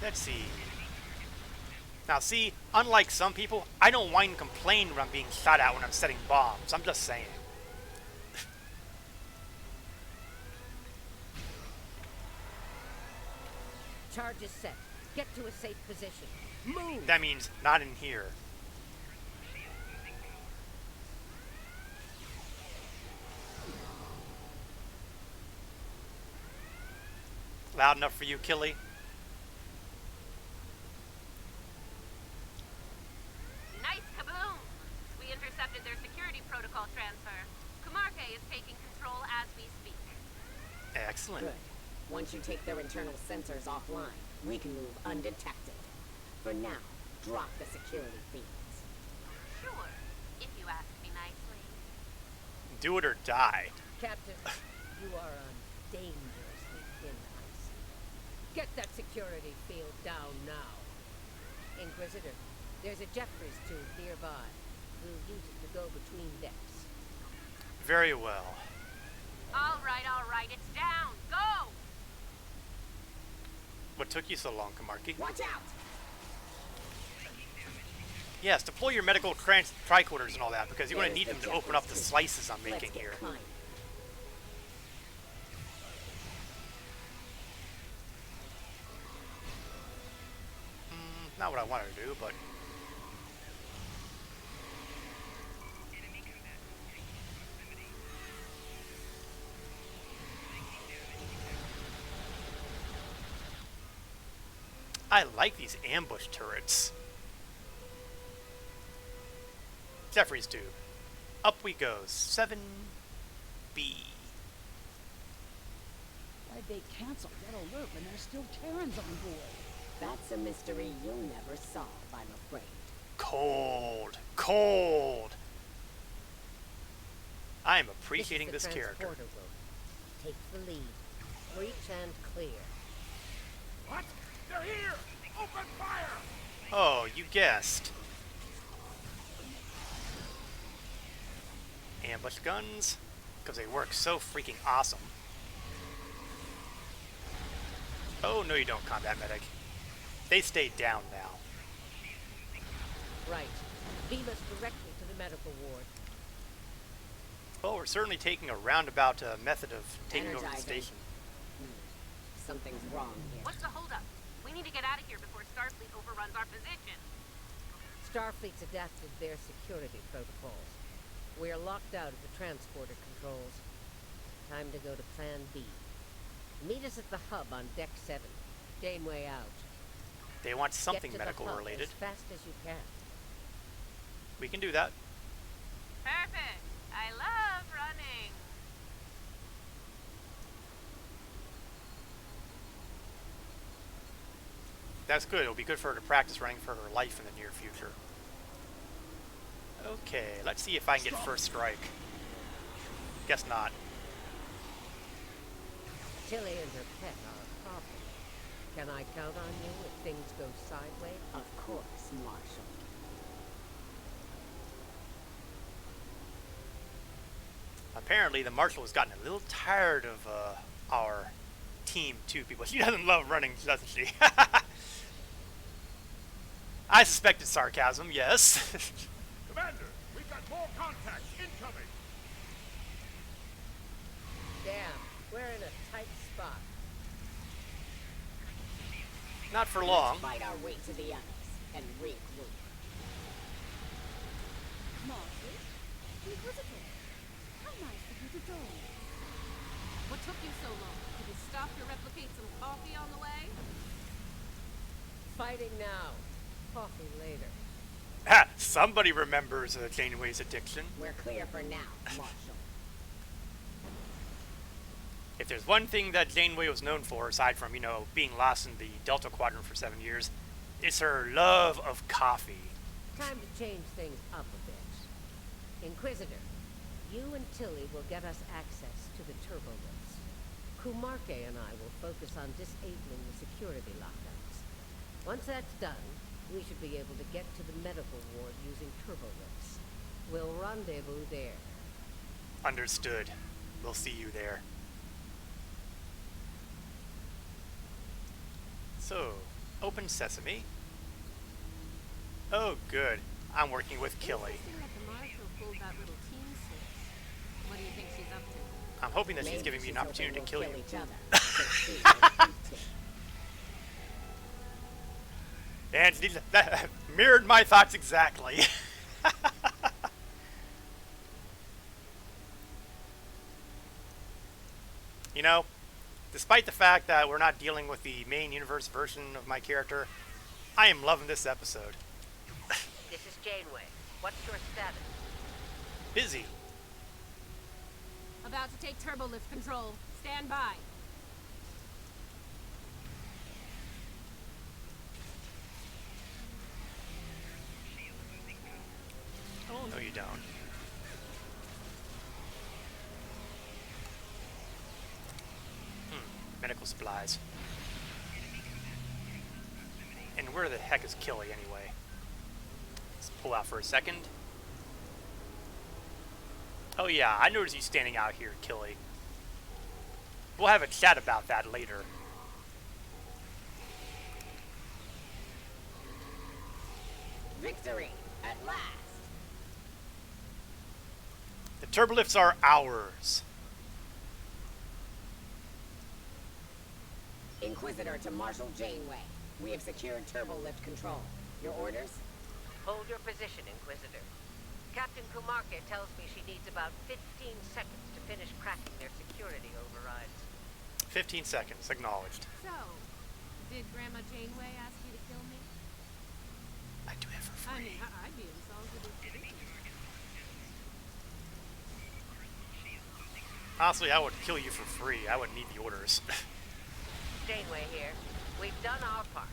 Let's see. Now see, unlike some people, I don't whine and complain when I'm being shot at when I'm setting bombs. I'm just saying. Charge is set. Get to a safe position. Move! That means not in here. Loud enough for you, Killy? Nice kaboom! We intercepted their security protocol transfer. Kumarke is taking control as we speak. Excellent. Good. Once you take their internal sensors offline, we can move undetected. For now, drop the security feeds. Sure, if you ask me nicely. Do it or die. Captain, you are on dangerously thin ice. Get that security field down now. Inquisitor, there's a Jeffries tube nearby. We'll use it to go between decks. Very well. All right, it's down. Go! What took you so long, Kamarki? Watch out! Yes, deploy your medical tricorders and all that, because you're going to need them to open up the slices I'm Let's making get here. climbing. Not what I wanted to do, but... I like these ambush turrets. Jeffries tube. Up we go. 7B. Why'd they cancel that alert when there's still Terrans on board? That's a mystery you'll never solve, I'm afraid. Cold. Cold. I am appreciating this character. Room. Take the lead. Breach and clear. What? They're here! Open fire! Oh, you guessed. Ambush guns, because they work so freaking awesome. Oh, no you don't, combat medic. They stay down now. Right. Beam us directly to the medical ward. Well, we're certainly taking a roundabout method of taking over the Energizing. station. Something's wrong here. What's the holdup? We need to get out of here before Starfleet overruns our position. Starfleet's adapted their security protocols. We are locked out of the transporter controls. Time to go to Plan B. Meet us at the hub on Deck 7. Janeway out. They want something Get to medical the hub related. as fast as you can. We can do that. Perfect. I love running. That's good. It'll be good for her to practice running for her life in the near future. Okay, let's see if I can get first strike. Guess not. Tilly and her pet are a problem. Can I count on you if things go sideways? Of course, Marshal. Apparently, the Marshal has gotten a little tired of our team, too, people. She doesn't love running, doesn't she? I suspected sarcasm, yes. Commander, we've got more contacts incoming! Damn, we're in a tight spot. Not for long. Fight our way to the others and regroup. Marshal? Inquisitor? How nice of you to join. What took you so long? Did you stop to replicate some coffee on the way? Fighting now. Coffee later. Ha! Somebody remembers Janeway's addiction. We're clear for now, Marshal. If there's one thing that Janeway was known for, aside from, being lost in the Delta Quadrant for 7 years, it's her love of coffee. Time to change things up a bit. Inquisitor, you and Tilly will get us access to the turbo lifts. Kumarke and I will focus on disabling the security lockouts. Once that's done, We should be able to get to the medical ward using turbolifts. We'll rendezvous there. Understood. We'll see you there. So, open sesame. Oh, good. I'm working with Killy. Interesting that the Marshal pulled that little team switch. What do you think she's up to? I'm hoping that she's Maybe giving me an opportunity to hoping kill we'll you. each other, so she will eat it. And that mirrored my thoughts exactly. You know, despite the fact that we're not dealing with the main universe version of my character, I am loving this episode. This is Janeway. What's your status? Busy. About to take turbolift control. Stand by. Oh, no you don't. Medical supplies. And where the heck is Killy anyway? Let's pull out for a second. Oh yeah, I noticed you standing out here, Killy. We'll have a chat about that later. Victory, at last! The turbolifts are ours. Inquisitor to Marshal Janeway. We have secured turbolift control. Your orders? Hold your position, Inquisitor. Captain Kumarke tells me she needs about 15 seconds to finish cracking their security overrides. 15 seconds, acknowledged. So, did Grandma Janeway ask you to kill me? I do it for I free. mean, I'd be insulted if you didn't. Honestly, I would kill you for free. I wouldn't need the orders. Janeway here. We've done our part.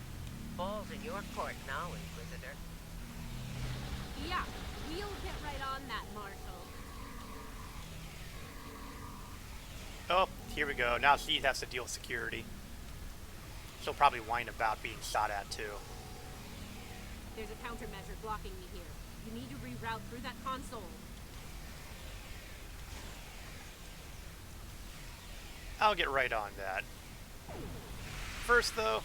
Ball's in your court now, Inquisitor. Yeah, we'll get right on that, Marshal. Oh, here we go. Now she has to deal with security. She'll probably whine about being shot at, too. There's a countermeasure blocking me here. You need to reroute through that console. I'll get right on that. First, though...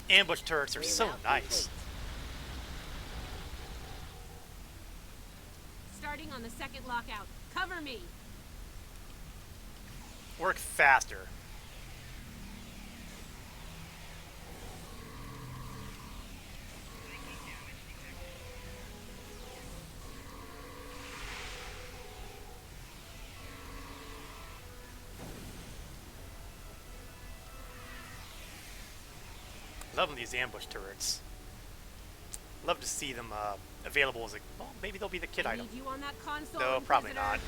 ambush turrets are so nice. Starting on the second lockout. Cover me! Work faster. Loving these ambush turrets. Love to see them available as a... well, maybe they'll be the kit I item. need you on that console, No, probably Inquisitor. not.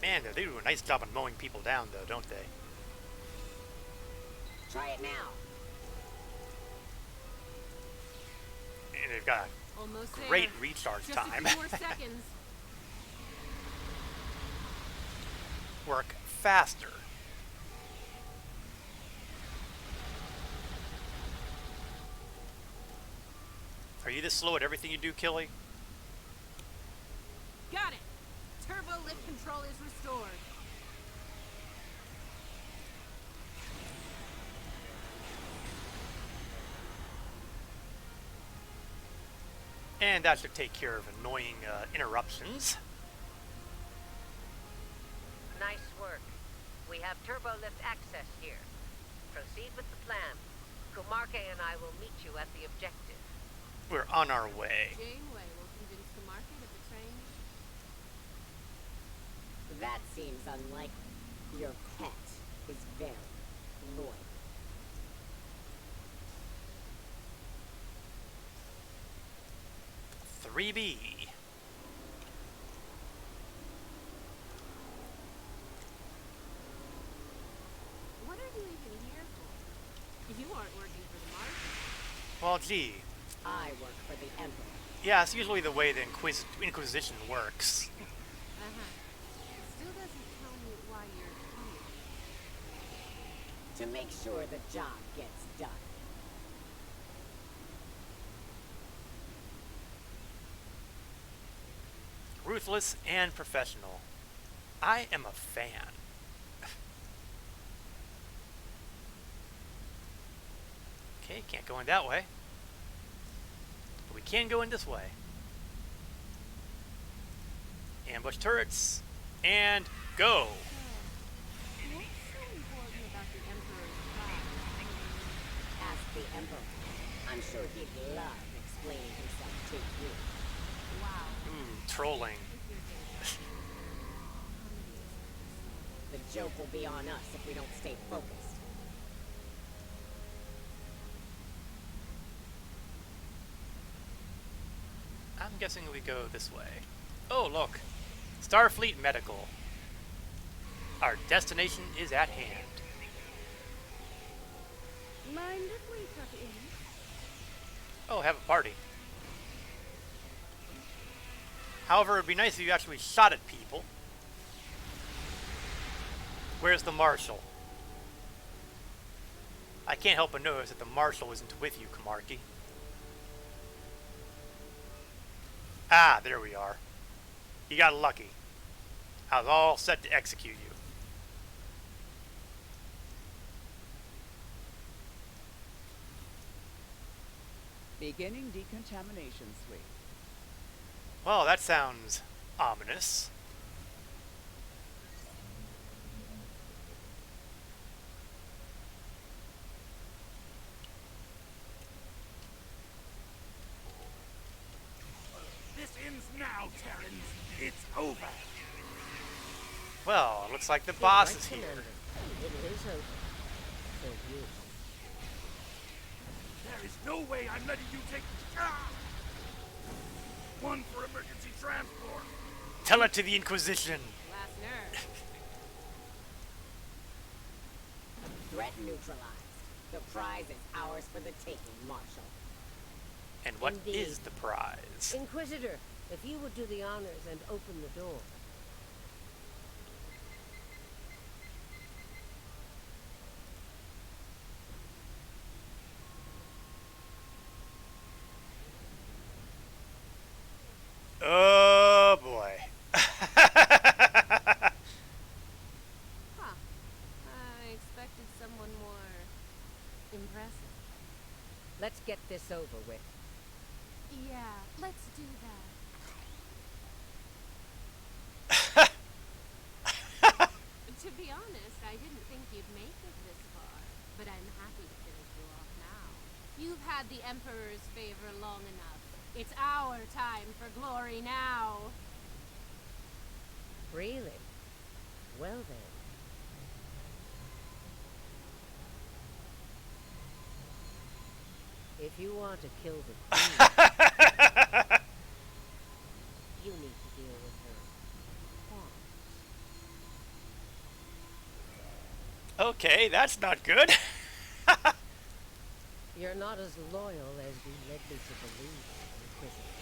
Man, they do a nice job of mowing people down, though, don't they? Try it now. And they've got Almost a great there. recharge Just time. a few more seconds. Work faster. Are you this slow at everything you do, Killy? Got it. Turbo lift control is restored. And that should take care of annoying interruptions. Nice work. We have turbo lift access here. Proceed with the plan. Kumarke and I will meet you at the objective. We're on our way. Janeway will convince Kumarke to betray me. That seems unlikely. Your pet is very loyal. B. What are you even here for? You aren't working for the Martians. Well, gee. I work for the Emperor. Yeah, it's usually the way the Inquisition works. Still doesn't to make sure the job gets done. Ruthless and professional. I am a fan. Okay, can't go in that way. But we can go in this way. Ambush turrets. And go! What's so important about the Emperor's pride? Ask the Emperor. I'm sure he'd love explaining himself to you. Wow. Trolling. The joke will be on us if we don't stay focused. I'm guessing we go this way. Oh, look. Starfleet Medical. Our destination is at hand. Mind if we cut in? Oh, have a party. However, it'd be nice if you actually shot at people. Where's the Marshal? I can't help but notice that the Marshal isn't with you, Kamarki. Ah, there we are. You got lucky. I was all set to execute you. Beginning decontamination suite. Well, that sounds ominous. This ends now, Terrans. It's over. Well, it looks like the boss is here. It is over. For you. There is no way I'm letting you take... One for emergency transport. Tell it to the Inquisition. Last nerve. Threat neutralized. The prize is ours for the taking, Marshal. And what is Indeed. the prize? Inquisitor, if you would do the honors and open the door. Oh boy. Huh. I expected someone more impressive. Let's get this over with. Yeah, let's do that. To be honest, I didn't think you'd make it this far, but I'm happy to finish you off now. You've had the Emperor's favor long enough. It's our time for glory now. Really? Well then. If you want to kill the queen, you need to deal with her pawns. Okay, that's not good. You're not as loyal as you led me to believe, Inquisitor.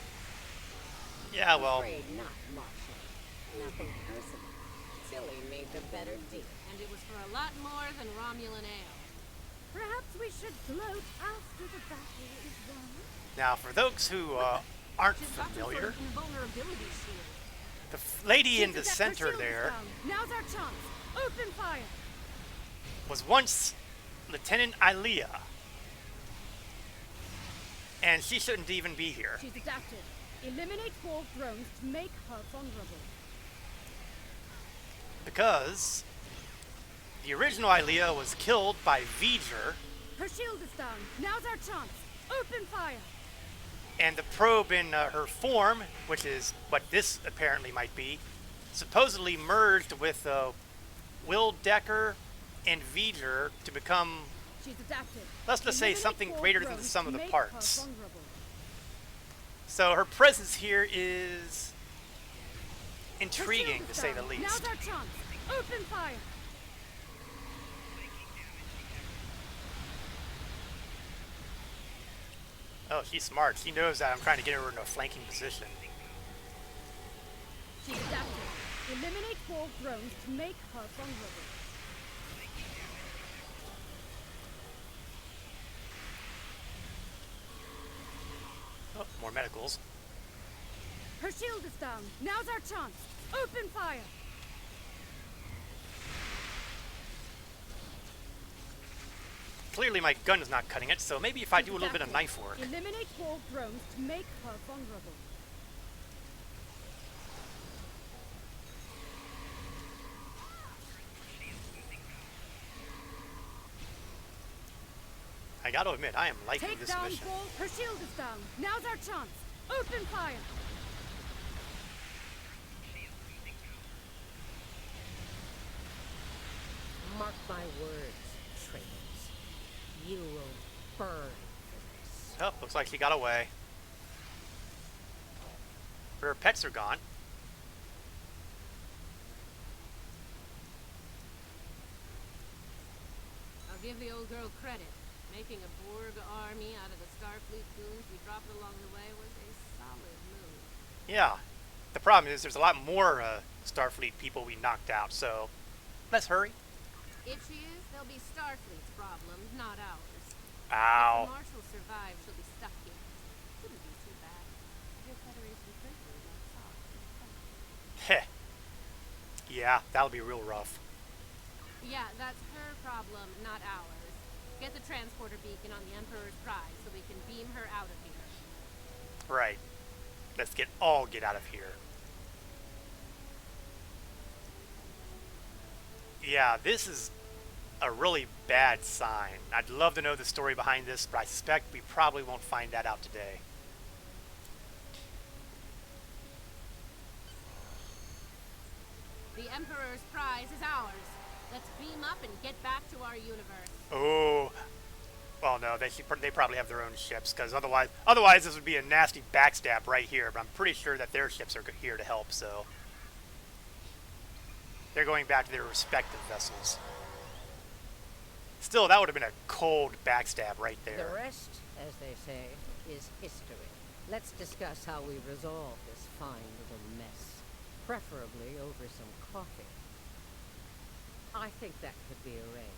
Yeah, well, Afraid not, Marshal. Nothing personal. Tilly made the better deal. And it was for a lot more than Romulan ale. Perhaps we should gloat after the battle is won. now for those who aren't She's got some sort familiar, of invulnerability shield. the lady in the Since center shield is there down, now's our chance. Open fire. was once Lieutenant Ilea. And she shouldn't even be here. She's adapted. Eliminate 4 drones to make her vulnerable. Because the original Ilea was killed by V'ger, Her shield is down. Now's our chance. Open fire. and the probe in her form, which is what this apparently might be, supposedly merged with Will Decker and V'ger to become, She's adapted. let's just say, Eliminate something 4 greater than the drones sum to of the make parts. her vulnerable. So her presence here is Her intriguing, shield to is say the down. least. Now's our chance. Open fire. Oh, she's smart. She knows that I'm trying to get her in a flanking position. She's adapted. Eliminate 4 drones to make her vulnerable. medicals. Her shield is down. Now's our chance. Open fire. Clearly my gun is not cutting it, so maybe if I do a little bit of knife work. Eliminate wall drones to make her vulnerable. I gotta admit, I am liking Take this down mission. wall. Her shield is down. Now's our chance. Open fire. Mark my words, traitors. You will burn for this. Oh, looks like she got away. But her pets are gone. I'll give the old girl credit. Making a Borg army out of the Starfleet goons we dropped along the way was a solid move. Yeah. The problem is there's a lot more Starfleet people we knocked out, so let's hurry. If she is, they'll be Starfleet's problem, not ours. Ow. If the Marshal survives, she'll be stuck here. Shouldn't be too bad. Your Federation trooper is outside. Heh. Yeah, that'll be real rough. Yeah, that's her problem, not ours. Get the transporter beacon on the Emperor's prize so we can beam her out of here. Right. Let's get out of here. Yeah, this is a really bad sign. I'd love to know the story behind this, but I suspect we probably won't find that out today. The Emperor's prize is ours. Let's beam up and get back to our universe. Oh. Well, no, they probably have their own ships, because otherwise this would be a nasty backstab right here, but I'm pretty sure that their ships are here to help, so they're going back to their respective vessels. Still, that would have been a cold backstab right there. The rest, as they say, is history. Let's discuss how we resolve this fine little mess, preferably over some coffee. I think that could be arranged.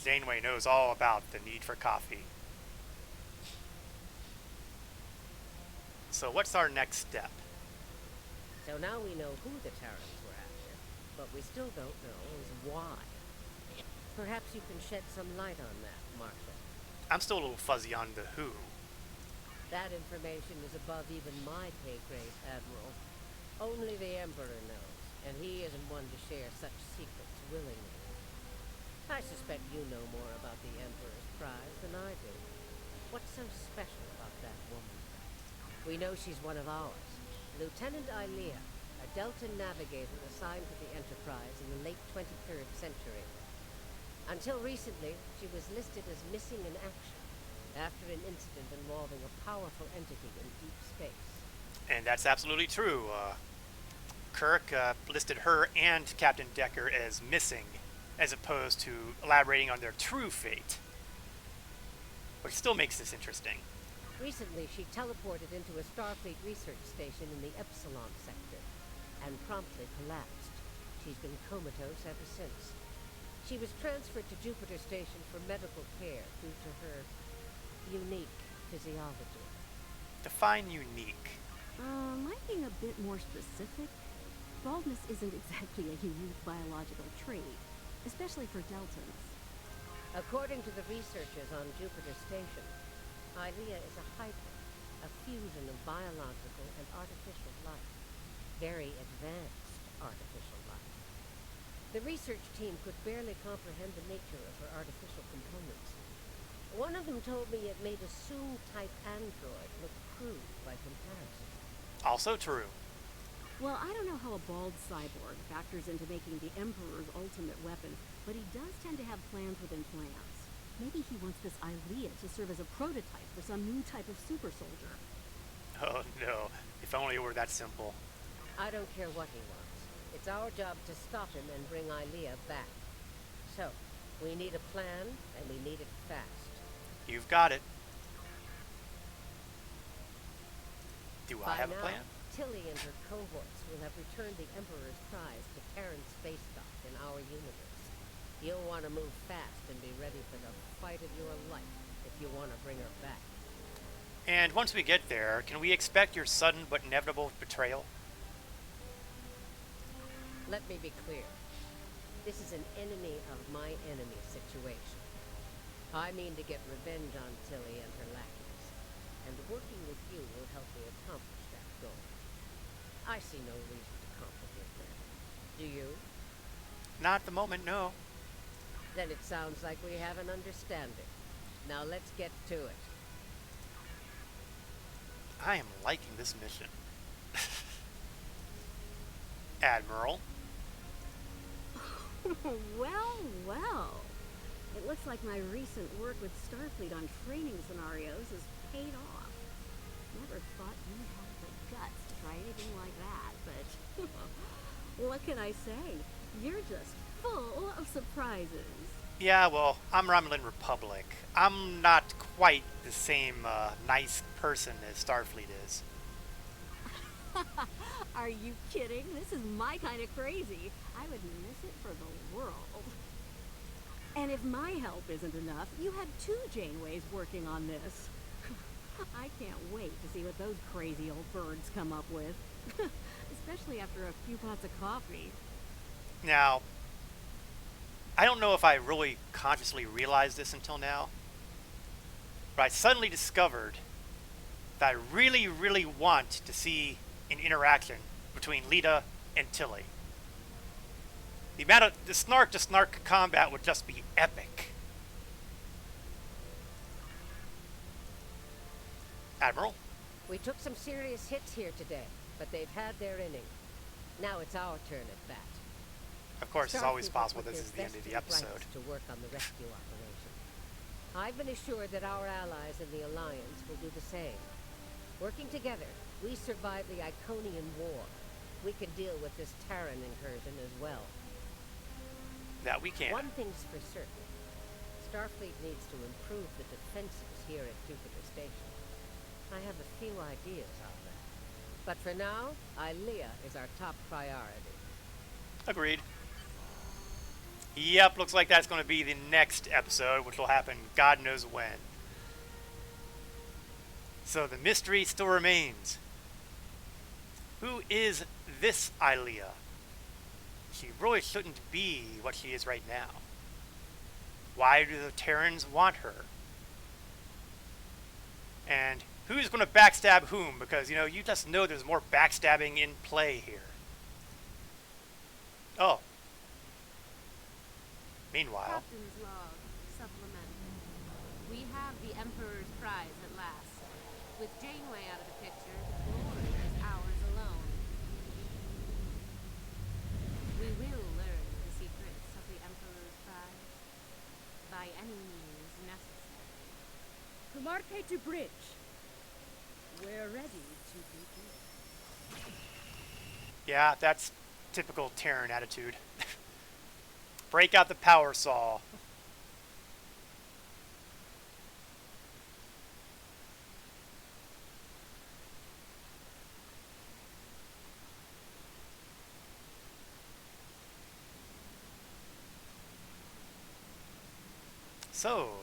Janeway knows all about the need for coffee. So what's our next step? So now we know who the Terrans were after, but we still don't know is why. Perhaps you can shed some light on that, Marshal. I'm still a little fuzzy on the who. That information is above even my pay grade, Admiral. Only the Emperor knows, and he isn't one to share such secrets willingly. I suspect you know more about the Emperor's prize than I do. What's so special about that woman? We know she's one of ours. Lieutenant Ilea, a Delta navigator assigned to the Enterprise in the late 23rd century. Until recently, she was listed as missing in action after an incident involving a powerful entity in deep space. And that's absolutely true. Kirk listed her and Captain Decker as missing, as opposed to elaborating on their true fate. Which still makes this interesting. Recently, she teleported into a Starfleet research station in the Epsilon sector and promptly collapsed. She's been comatose ever since. She was transferred to Jupiter Station for medical care due to her unique physiology. Define unique. Might being a bit more specific. Baldness isn't exactly a unique biological trait, especially for Deltans. According to the researchers on Jupiter Station, Ilea is a hybrid, a fusion of biological and artificial life. Very advanced artificial life. The research team could barely comprehend the nature of her artificial components. One of them told me it made a Soong-type android look crude by comparison. Also true. Well, I don't know how a bald cyborg factors into making the Emperor's ultimate weapon, but he does tend to have plans within plans. Maybe he wants this Ilea to serve as a prototype for some new type of super soldier. Oh no, if only it were that simple. I don't care what he wants. It's our job to stop him and bring Ilea back. So, we need a plan, and we need it fast. You've got it. Do I By have a now, plan? Tilly and her cohorts will have returned the Emperor's prize to Terran space dock in our universe. You'll want to move fast and be ready for the fight of your life if you want to bring her back. And once we get there, can we expect your sudden but inevitable betrayal? Let me be clear. This is an enemy of my enemy situation. I mean to get revenge on Tilly and her lackeys, and working with you will help me accomplish that goal. I see no reason to complicate matters. Do you? Not at the moment, no. Then it sounds like we have an understanding. Now let's get to it. I am liking this mission. Admiral. Well, well. It looks like my recent work with Starfleet on training scenarios has paid off. Never thought you'd have the guts to try anything like that, but what can I say? You're just full of surprises. Yeah, well, I'm Romulan Republic. I'm not quite the same nice person as Starfleet is. Are you kidding? This is my kind of crazy. I would miss it for the world. And if my help isn't enough, you had 2 Janeways working on this. I can't wait to see what those crazy old birds come up with. Especially after a few pots of coffee. Now, I don't know if I really consciously realized this until now, but I suddenly discovered that I really, really want to see an interaction between Lita and Tilly. The amount of the snark-to-snark combat would just be epic. Admiral? We took some serious hits here today, but they've had their inning. Now it's our turn at bat. Of course, it's always possible this is the end of the Starfleet episode. to work on the rescue operation. I've been assured that our allies in the Alliance will do the same. Working together, we survived the Iconian War. We can deal with this Terran incursion as well. That we can. One thing's for certain. Starfleet needs to improve the defenses here at Jupiter Station. I have a few ideas on that. But for now, Ilea is our top priority. Agreed. Yep, looks like that's going to be the next episode, which will happen God knows when. So the mystery still remains. Who is this Ilea? She really shouldn't be what she is right now. Why do the Terrans want her? And who's going to backstab whom? Because, you know, you just know there's more backstabbing in play here. Oh. Meanwhile... Captain's log, supplemental. We have the Emperor's prize at last. With Janeway out of the picture, the glory is ours alone. We will learn the secrets of the Emperor's prize. By any means necessary. Kumarke to bridge. We're ready to begin. Yeah, that's typical Terran attitude. Break out the power saw. So,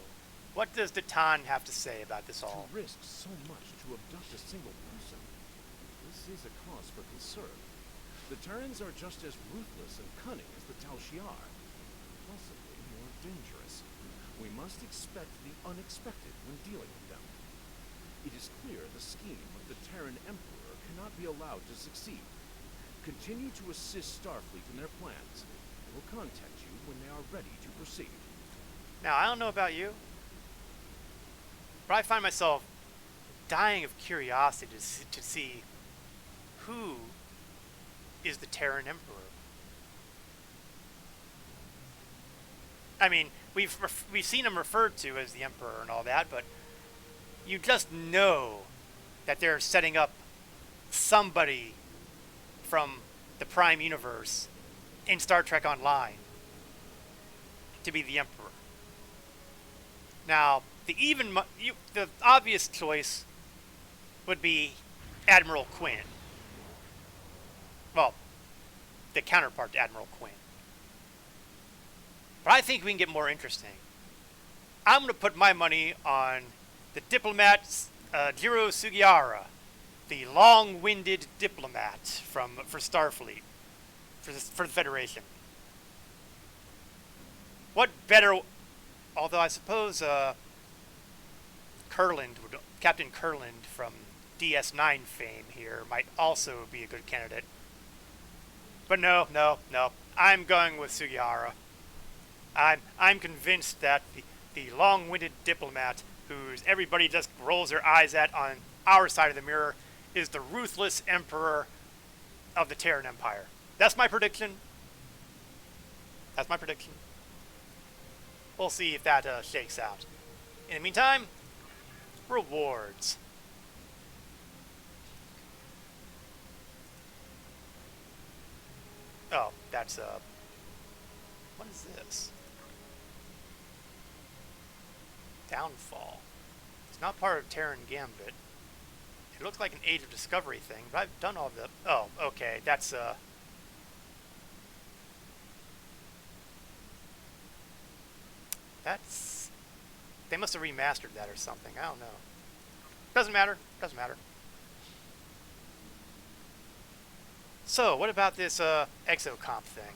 what does Datan have to say about this all? To risk so much to abduct a single person, this is a cause for concern. The Terrans are just as ruthless and cunning as the Tal Shiar, possibly more dangerous. We must expect the unexpected when dealing with them. It is clear the scheme of the Terran Emperor cannot be allowed to succeed. Continue to assist Starfleet in their plans. They will contact you when they are ready to proceed. Now, I don't know about you, but I find myself dying of curiosity to see who is the Terran Emperor. I mean, we've seen him referred to as the Emperor and all that, but you just know that they're setting up somebody from the Prime Universe in Star Trek Online to be the Emperor. Now, the obvious choice would be Admiral Quinn. Well, the counterpart to Admiral Quinn. But I think we can get more interesting. I'm going to put my money on the diplomat Jiro Sugiura, the long-winded diplomat for Starfleet, for the Federation. What better? Although I suppose Captain Kurland from DS9 fame here might also be a good candidate. But no. I'm going with Sugiura. I'm convinced that the long-winded diplomat whose everybody just rolls their eyes at on our side of the mirror is the ruthless emperor of the Terran Empire. That's my prediction. We'll see if that shakes out. In the meantime, rewards. Oh, that's what is this? Downfall. It's not part of Terran Gambit. It looks like an Age of Discovery thing, but I've done all the... Oh, okay, that's that's... They must have remastered that or something. I don't know. Doesn't matter. So, what about this exocomp thing?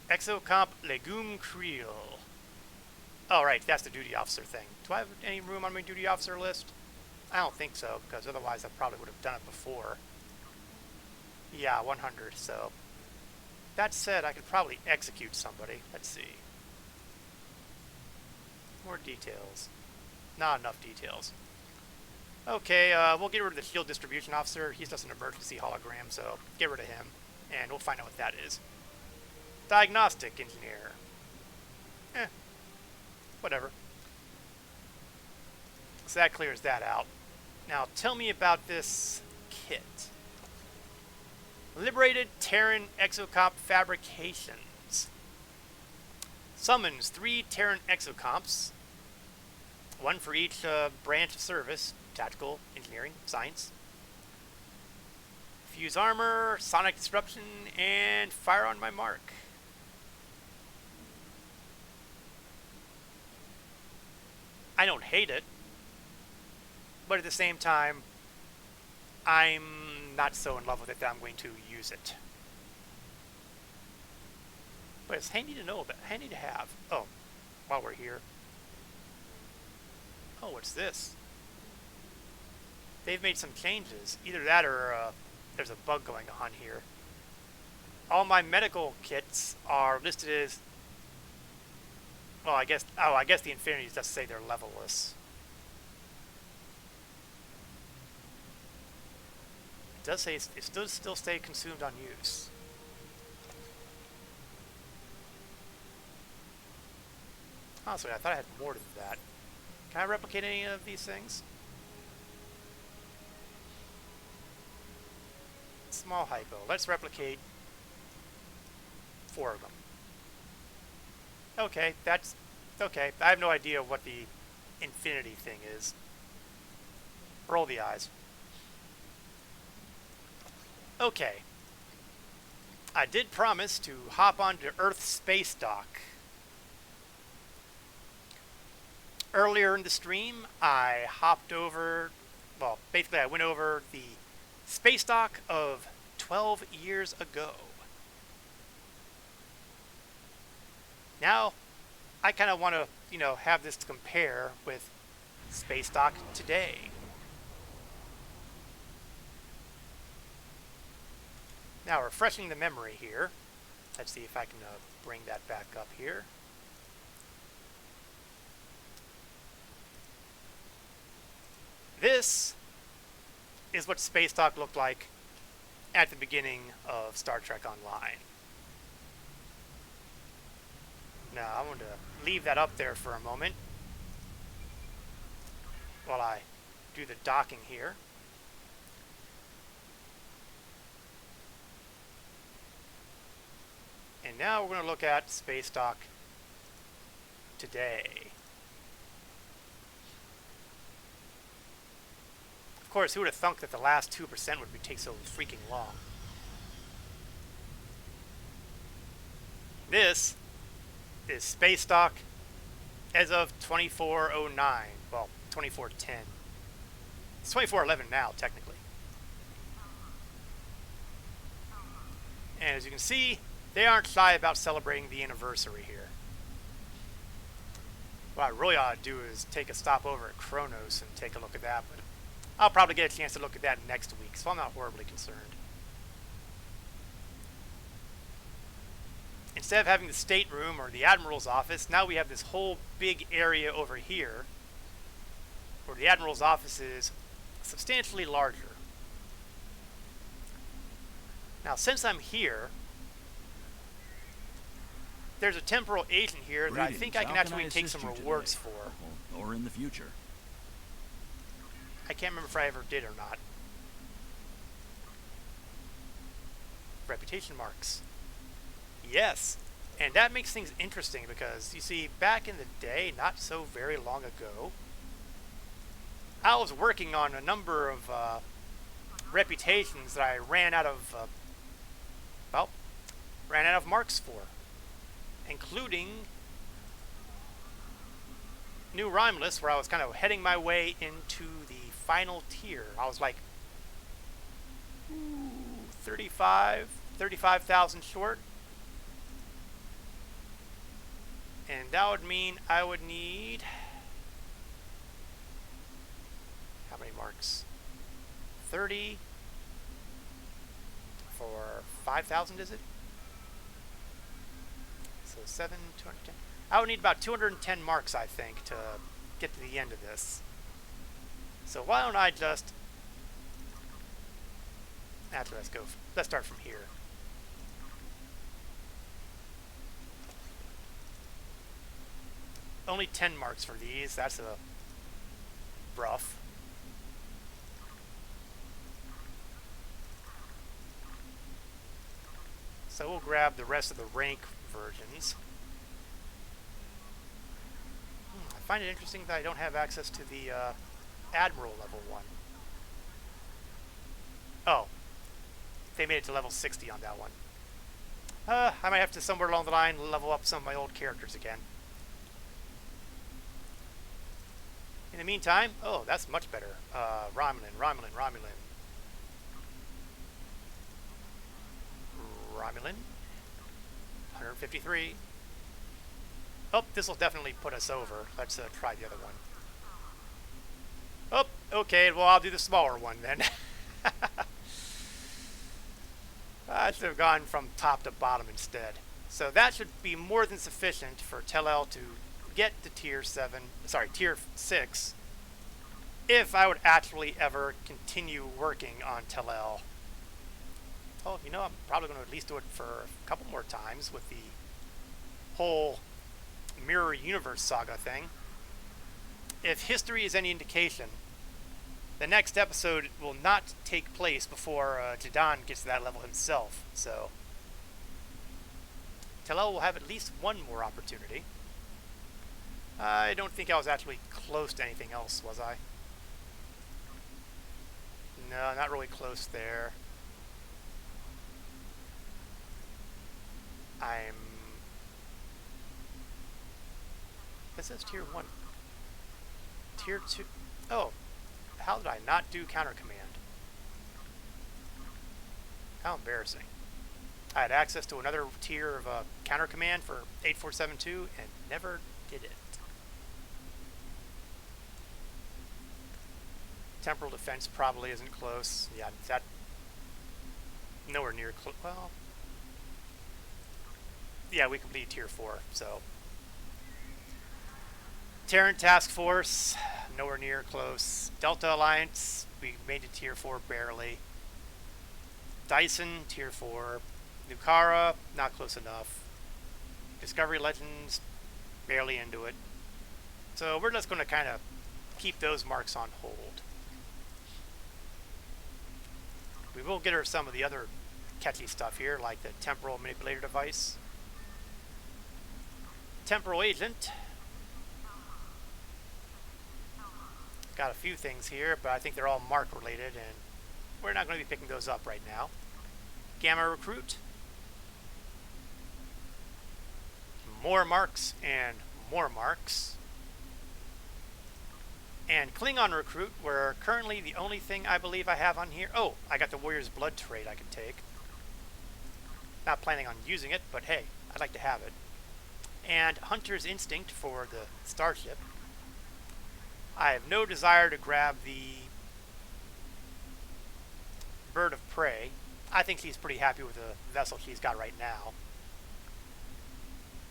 Exocomp Legume Creel. Oh, right, that's the duty officer thing. Do I have any room on my duty officer list? I don't think so, because otherwise I probably would have done it before. Yeah, 100, so... That said, I could probably execute somebody. Let's see. More details. Not enough details. Okay, we'll get rid of the shield distribution officer. He's just an emergency hologram, so get rid of him. And we'll find out what that is. Diagnostic engineer. Whatever. So that clears that out. Now tell me about this kit. Liberated Terran Exocomp Fabrications. Summons 3 Terran Exocomps. 1 for each branch of service. Tactical, engineering, science. Fuse armor, sonic disruption, and fire on my mark. I don't hate it, but at the same time, I'm not so in love with it that I'm going to use it. But it's handy to know about, handy to have. Oh, while we're here. Oh, what's this? They've made some changes. Either that or there's a bug going on here. All my medical kits are listed as... Well, I guess the infinities just say they're levelless. It does say it still stay consumed on use. Honestly, I thought I had more than that. Can I replicate any of these things? Small hypo. Let's replicate 4 of them. Okay, that's okay. I have no idea what the infinity thing is. Roll the eyes. Okay. I did promise to hop onto Earth's space dock. Earlier in the stream, I hopped over, well, basically I went over the space dock of 12 years ago. Now, I kind of want to, have this to compare with space dock today. Now, refreshing the memory here. Let's see if I can bring that back up here. This is what space dock looked like at the beginning of Star Trek Online. Now, I'm going to leave that up there for a moment while I do the docking here. And now we're going to look at space dock today. Of course, who would have thunk that the last 2% would take so freaking long? This is space dock as of 2409. Well, 2410. It's 2411 now, technically. And as you can see, they aren't shy about celebrating the anniversary here. What I really ought to do is take a stop over at Kronos and take a look at that, but I'll probably get a chance to look at that next week, so I'm not horribly concerned. Instead of having the stateroom or the Admiral's office, now we have this whole big area over here where the Admiral's office is substantially larger. Now, since I'm here, there's a temporal agent here that I think I can actually take some rewards for. Or in the future. I can't remember if I ever did or not. Reputation marks. Yes, and that makes things interesting because, you see, back in the day, not so very long ago, I was working on a number of reputations that I ran out of, marks for, including New Rhymeless, where I was kind of heading my way into the final tier. I was like 35,000 short. And that would mean I would need, how many marks? 30 for 5,000, is it? So 7, 210. I would need about 210 marks, I think, to get to the end of this. So why don't I just, actually let's start from here. Only 10 marks for these. That's a rough. So we'll grab the rest of the rank versions. I find it interesting that I don't have access to the Admiral level 1. Oh, they made it to level 60 on that one. I might have to, somewhere along the line, level up some of my old characters again. In the meantime, oh, that's much better. Romulan. 153. Oh, this will definitely put us over. Let's try the other one. Oh, okay, well, I'll do the smaller one then. I should have gone from top to bottom instead. So that should be more than sufficient for Tel-El to get to tier 6, if I would actually ever continue working on Tel-El. Oh, you know, I'm probably going to at least do it for a couple more times with the whole Mirror Universe saga thing. If history is any indication, the next episode will not take place before Jadon gets to that level himself, so Tel-El will have at least one more opportunity. I don't think I was actually close to anything else, was I? No, not really close there. This says tier 1. Tier 2. Oh, how did I not do counter command? How embarrassing. I had access to another tier of counter command for 8472 and never did it. Temporal defense probably isn't close. Yeah, that nowhere near close. Well, yeah, we completed tier 4, so Terran Task Force, nowhere near close. Delta Alliance, we made it tier 4 barely. Dyson, tier 4. Nukara, not close enough. Discovery Legends, barely into it. So we're just going to kind of keep those marks on hold. We will get her some of the other catchy stuff here, like the Temporal Manipulator Device. Temporal Agent. Got a few things here, but I think they're all mark related, and we're not going to be picking those up right now. Gamma Recruit. More marks and more marks. and Klingon Recruit were currently the only thing I believe I have on here. Oh, I got the Warrior's Blood trait I can take. Not planning on using it, but hey, I'd like to have it. And Hunter's Instinct for the starship. I have no desire to grab the Bird of Prey. I think she's pretty happy with the vessel she's got right now.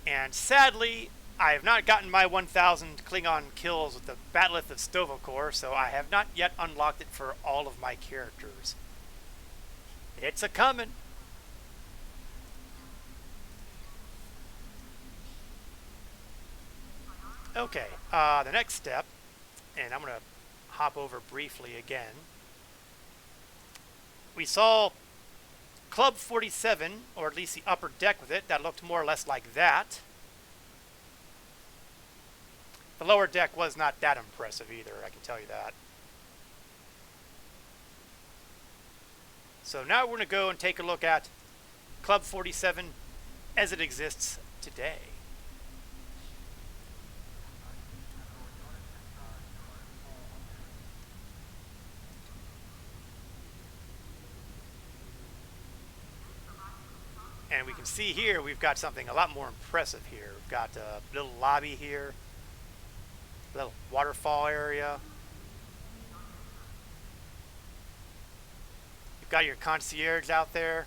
And sadly, I have not gotten my 1,000 Klingon kills with the Bat'leth of Sto-vo-kor, so I have not yet unlocked it for all of my characters. It's a-comin'. Okay, the next step, and I'm going to hop over briefly again. We saw Club 47, or at least the upper deck with it, that looked more or less like that. The lower deck was not that impressive either, I can tell you that. So now we're going to go and take a look at Club 47 as it exists today. And we can see here we've got something a lot more impressive here. We've got a little lobby here, a little waterfall area. You've got your concierge out there.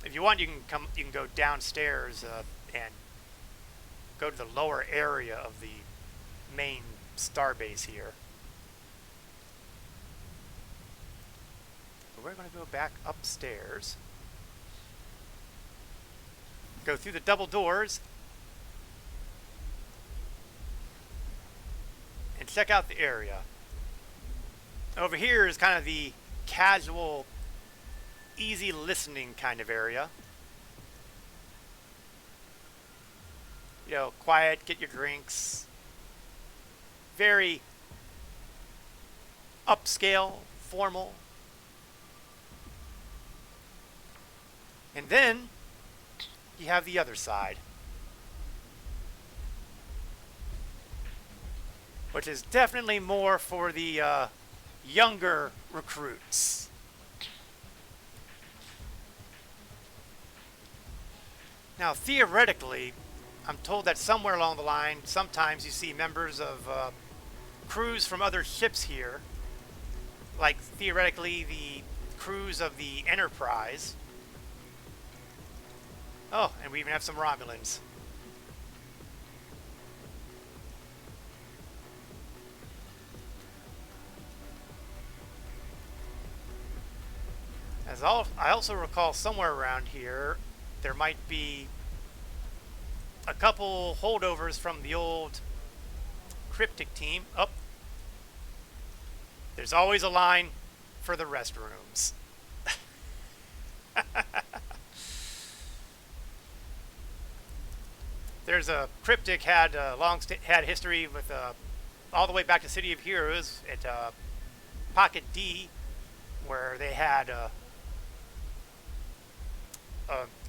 If you want, you can go downstairs and go to the lower area of the main starbase here. So we're going to go back upstairs. Go through the double doors and check out the area. Over here is kind of the casual, easy listening kind of area. You know, quiet, get your drinks. Very upscale, formal. And then you have the other side, which is definitely more for the younger recruits. Now, theoretically, I'm told that somewhere along the line, sometimes you see members of crews from other ships here, like theoretically the crews of the Enterprise. Oh, and we even have some Romulans. I also recall somewhere around here there might be a couple holdovers from the old cryptic team. Oh, there's always a line for the restrooms. There's a cryptic had had history with all the way back to City of Heroes at Pocket D, where they had a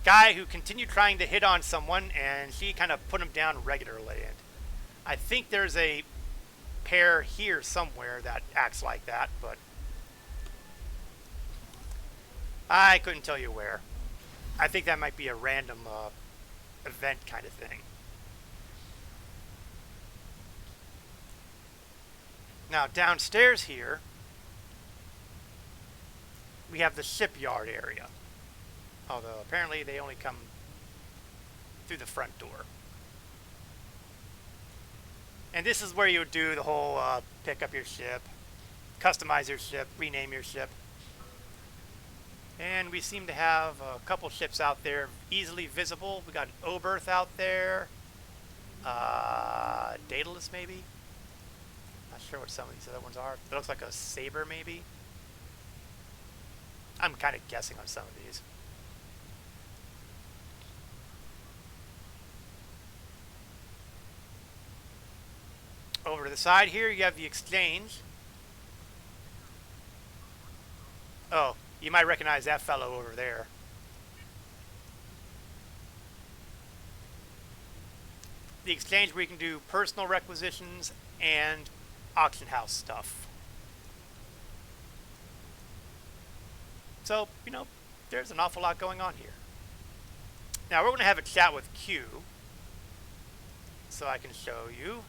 guy who continued trying to hit on someone, and she kind of put him down regularly. And I think there's a pair here somewhere that acts like that, but I couldn't tell you where. I think that might be a random event kind of thing. Now downstairs here we have the shipyard area, although apparently they only come through the front door. And this is where you would do the whole pick up your ship, customize your ship, rename your ship. And we seem to have a couple ships out there easily visible. We got Oberth out there. Daedalus maybe? Not sure what some of these other ones are. It looks like a Saber maybe. I'm kind of guessing on some of these. Over to the side here you have the Exchange. Oh, you might recognize that fellow over there. The Exchange, where you can do personal requisitions and auction house stuff. So, you know, there's an awful lot going on here. Now, we're going to have a chat with Q, so I can show you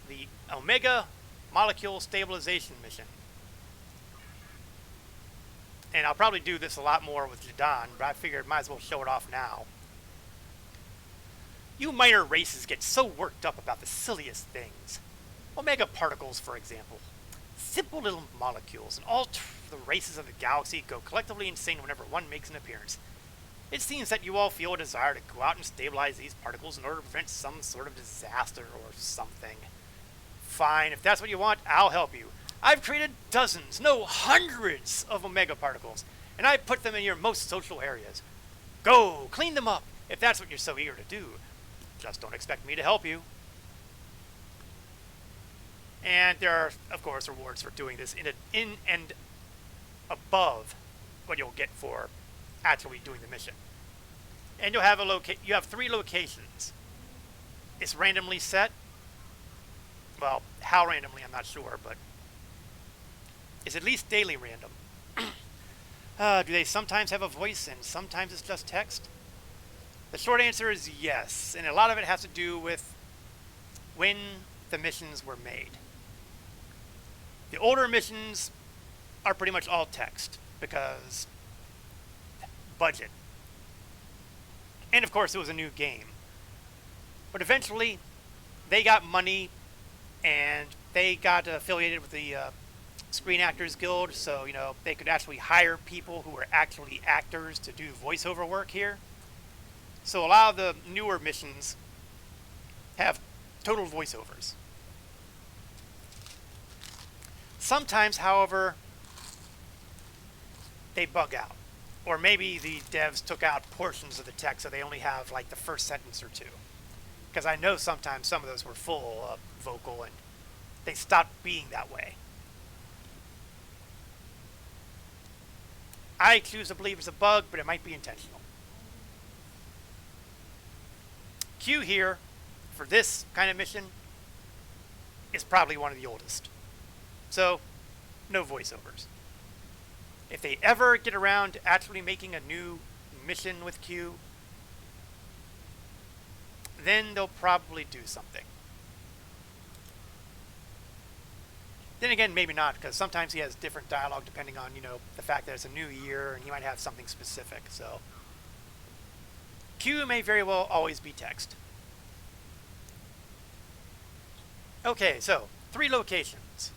the Omega Molecule Stabilization Mission. And I'll probably do this a lot more with Jadon, but I figured might as well show it off now. You minor races get so worked up about the silliest things. Omega particles, for example. Simple little molecules, and all the races of the galaxy go collectively insane whenever one makes an appearance. It seems that you all feel a desire to go out and stabilize these particles in order to prevent some sort of disaster or something. Fine, if that's what you want, I'll help you. I've created dozens, no hundreds of Omega particles, and I put them in your most social areas. Go, clean them up, if that's what you're so eager to do. Just don't expect me to help you. And there are, of course, rewards for doing this in and above what you'll get for actually doing the mission. And you'll have you have 3 locations. It's randomly set. Well, how randomly, I'm not sure, but it's at least daily random. Do they sometimes have a voice and sometimes it's just text? The short answer is yes, and a lot of it has to do with when the missions were made. The older missions are pretty much all text because budget. And of course it was a new game. But eventually they got money and they got affiliated with the Screen Actors Guild, so you know they could actually hire people who were actually actors to do voiceover work here. So a lot of the newer missions have total voiceovers. Sometimes, however, they bug out. Or maybe the devs took out portions of the text so they only have like the first sentence or two. Because I know sometimes some of those were full vocal and they stopped being that way. I choose to believe it's a bug, but it might be intentional. Q here, for this kind of mission, is probably one of the oldest. So, no voiceovers. If they ever get around to actually making a new mission with Q, then they'll probably do something. Then again, maybe not, because sometimes he has different dialogue depending on, you know, the fact that it's a new year and he might have something specific, so. Q may very well always be text. Okay, so 3 locations.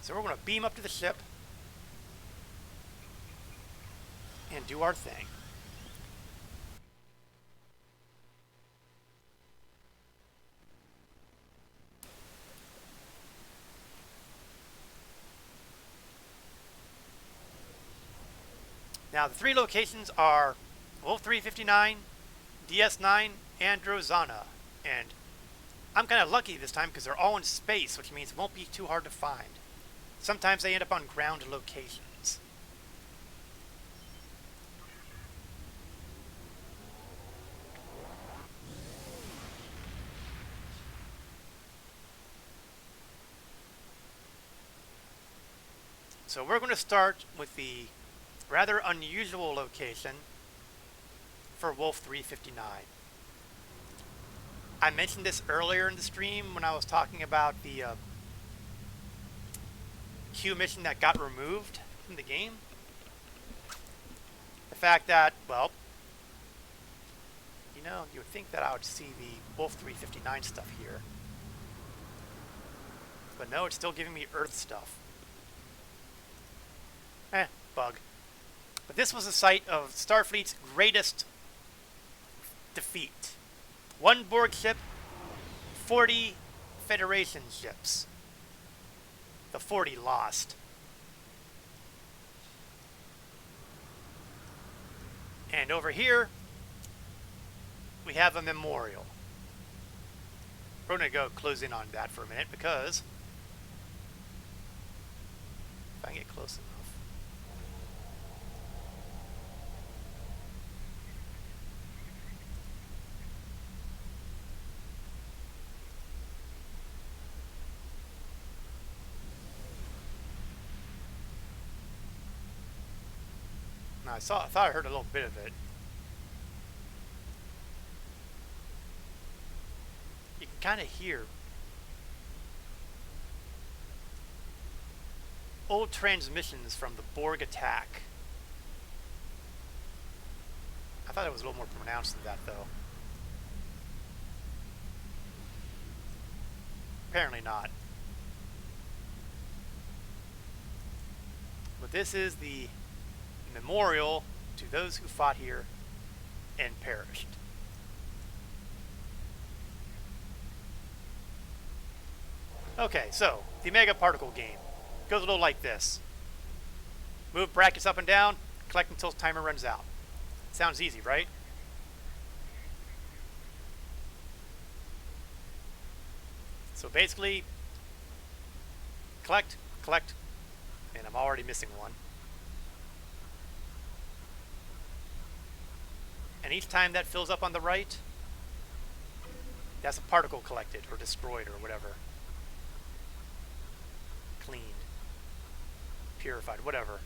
So we're going to beam up to the ship and do our thing. Now the 3 locations are Wolf 359, DS9, and Drozana. And I'm kind of lucky this time because they're all in space, which means it won't be too hard to find. Sometimes they end up on ground locations. So we're going to start with the rather unusual location for Wolf 359. I mentioned this earlier in the stream when I was talking about the Q mission that got removed from the game. The fact that, well, you know, you would think that I would see the Wolf 359 stuff here. But no, it's still giving me Earth stuff. Bug. But this was the site of Starfleet's greatest defeat. 1 Borg ship, 40 Federation ships. The 40 lost. And over here, we have a memorial. We're going to go close in on that for a minute because if I can get close enough. I thought I heard a little bit of it. You can kind of hear old transmissions from the Borg attack. I thought it was a little more pronounced than that, though. Apparently not. But this is the memorial to those who fought here and perished. Okay, so the Mega Particle game goes a little like this. Move brackets up and down, collect until timer runs out. Sounds easy, right? So basically, collect, and I'm already missing one. And each time that fills up on the right, that's a particle collected or destroyed or whatever. Cleaned, purified, whatever.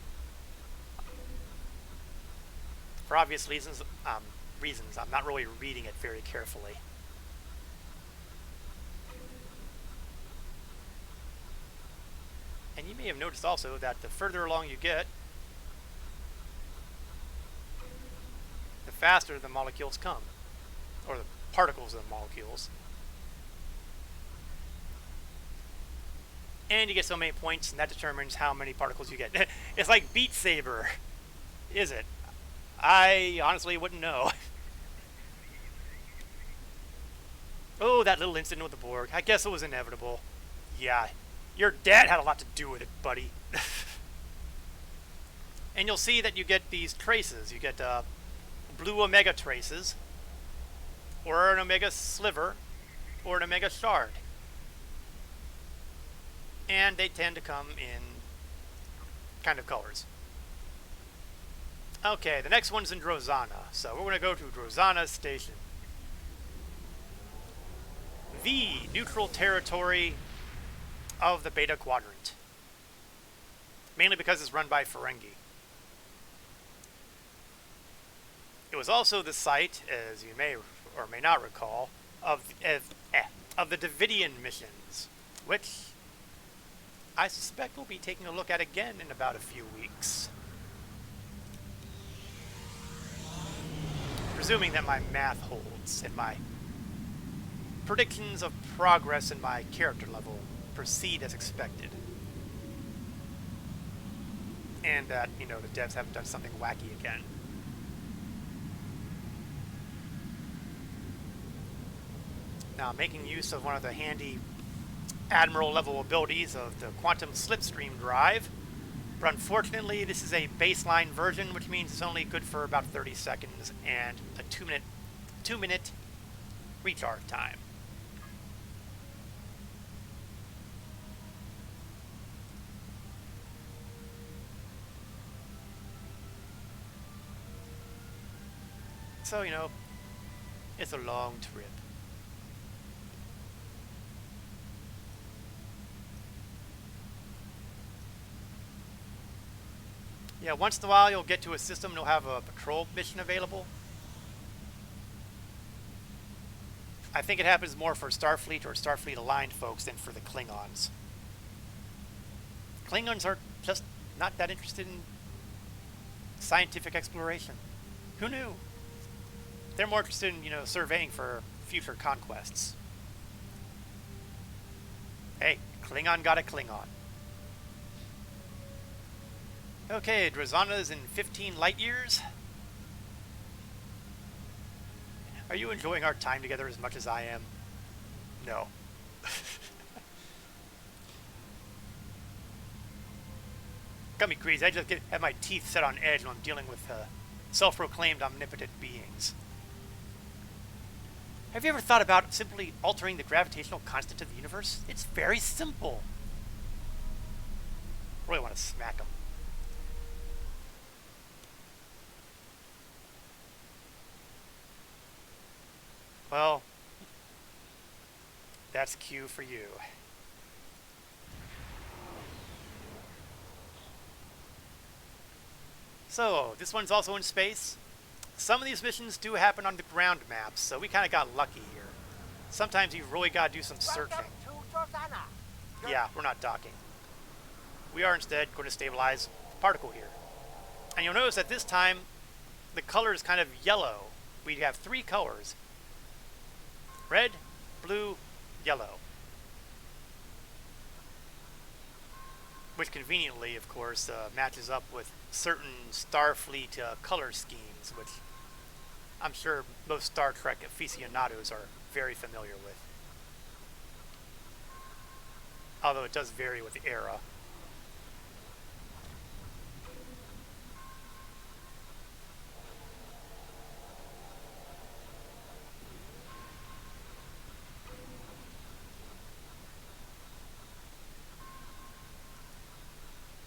For obvious reasons, I'm not really reading it very carefully. And you may have noticed also that the further along you get, the faster the molecules come, or the particles of the molecules. And you get so many points, and that determines how many particles you get. It's like Beat Saber, is it? I honestly wouldn't know. Oh, that little incident with the Borg. I guess it was inevitable. Yeah, your dad had a lot to do with it, buddy. And you'll see that you get these traces. You get blue omega traces, or an omega sliver, or an omega shard. And they tend to come in kind of colors. Okay, the next one's in Drozana, so we're going to go to Drozana Station. The neutral territory of the Beta Quadrant. Mainly because it's run by Ferengi. It was also the site, as you may or may not recall, of the Davidian missions, which I suspect we'll be taking a look at again in about a few weeks. Presuming that my math holds and my predictions of progress in my character level proceed as expected. And that, you know, the devs haven't done something wacky again. Now, making use of one of the handy Admiral level abilities of the Quantum Slipstream drive, but unfortunately this is a baseline version, which means it's only good for about 30 seconds and a 2-minute recharge time. So, you know, it's a long trip. Yeah, once in a while you'll get to a system and you'll have a patrol mission available. I think it happens more for Starfleet or Starfleet aligned folks than for the Klingons. Klingons are just not that interested in scientific exploration. Who knew? They're more interested in, you know, surveying for future conquests. Hey, Klingon got a Klingon. Okay, Drozana's in 15 light years. Are you enjoying our time together as much as I am? No. Got me crazy. I just have my teeth set on edge when I'm dealing with self-proclaimed omnipotent beings. Have you ever thought about simply altering the gravitational constant of the universe? It's very simple. Really want to smack them. Well, that's Q for you. So, this one's also in space. Some of these missions do happen on the ground maps, so we kind of got lucky here. Sometimes you've really got to do some searching. Yeah, we're not docking. We are instead going to stabilize the particle here. And you'll notice that this time, the color is kind of yellow. We have 3 colors. Red, blue, yellow. Which conveniently, of course, matches up with certain Starfleet color schemes, which I'm sure most Star Trek aficionados are very familiar with. Although it does vary with the era.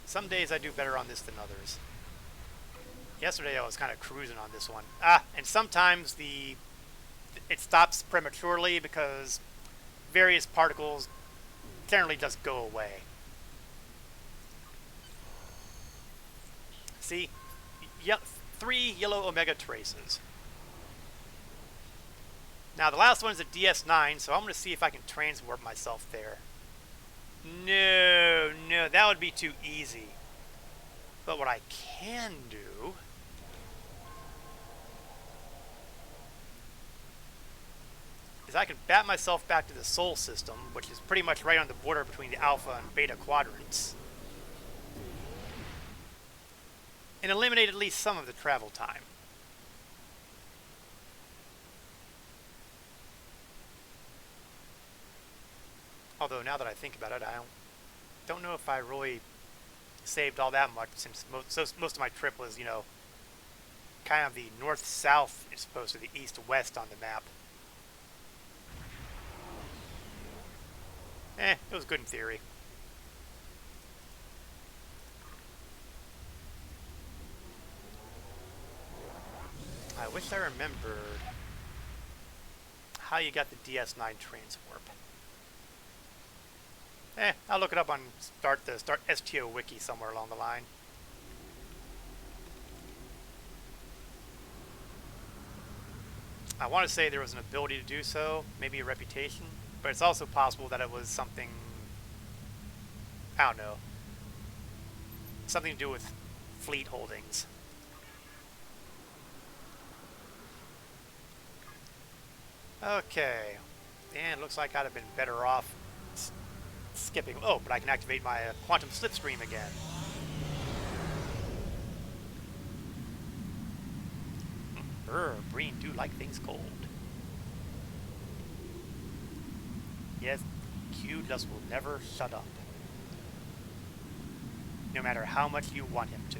Some days I do better on this than others. Yesterday I was kind of cruising on this one. And sometimes it stops prematurely because various particles generally just go away. See? 3 yellow omega traces. Now the last one is a DS9, so I'm going to see if I can transwarp myself there. No, that would be too easy. But what I can do is I can bat myself back to the Sol system, which is pretty much right on the border between the Alpha and Beta quadrants, and eliminate at least some of the travel time. Although now that I think about it, I don't know if I really saved all that much, since most of my trip was, kind of the north-south as opposed to the east-west on the map. It was good in theory. I wish I remembered how you got the DS9 transwarp. I'll look it up on the STO wiki somewhere along the line. I want to say there was an ability to do so, maybe a reputation, but it's also possible that it was something, I don't know, something to do with fleet holdings. Okay, and it looks like I'd have been better off skipping. Oh, but I can activate my quantum slipstream again. Breen do like things cold. Yes, Q just will never shut up. No matter how much you want him to.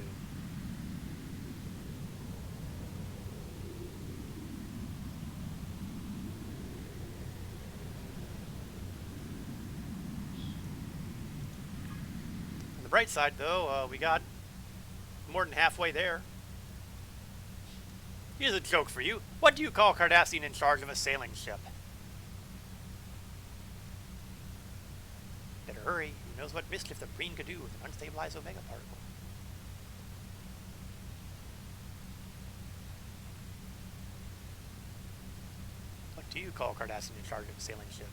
On the bright side, though, we got more than halfway there. Here's a joke for you. What do you call Cardassian in charge of a sailing ship? Better hurry. Who knows what mischief the Breen could do with an unstabilized Omega particle? What do you call Cardassian in charge of a sailing ship?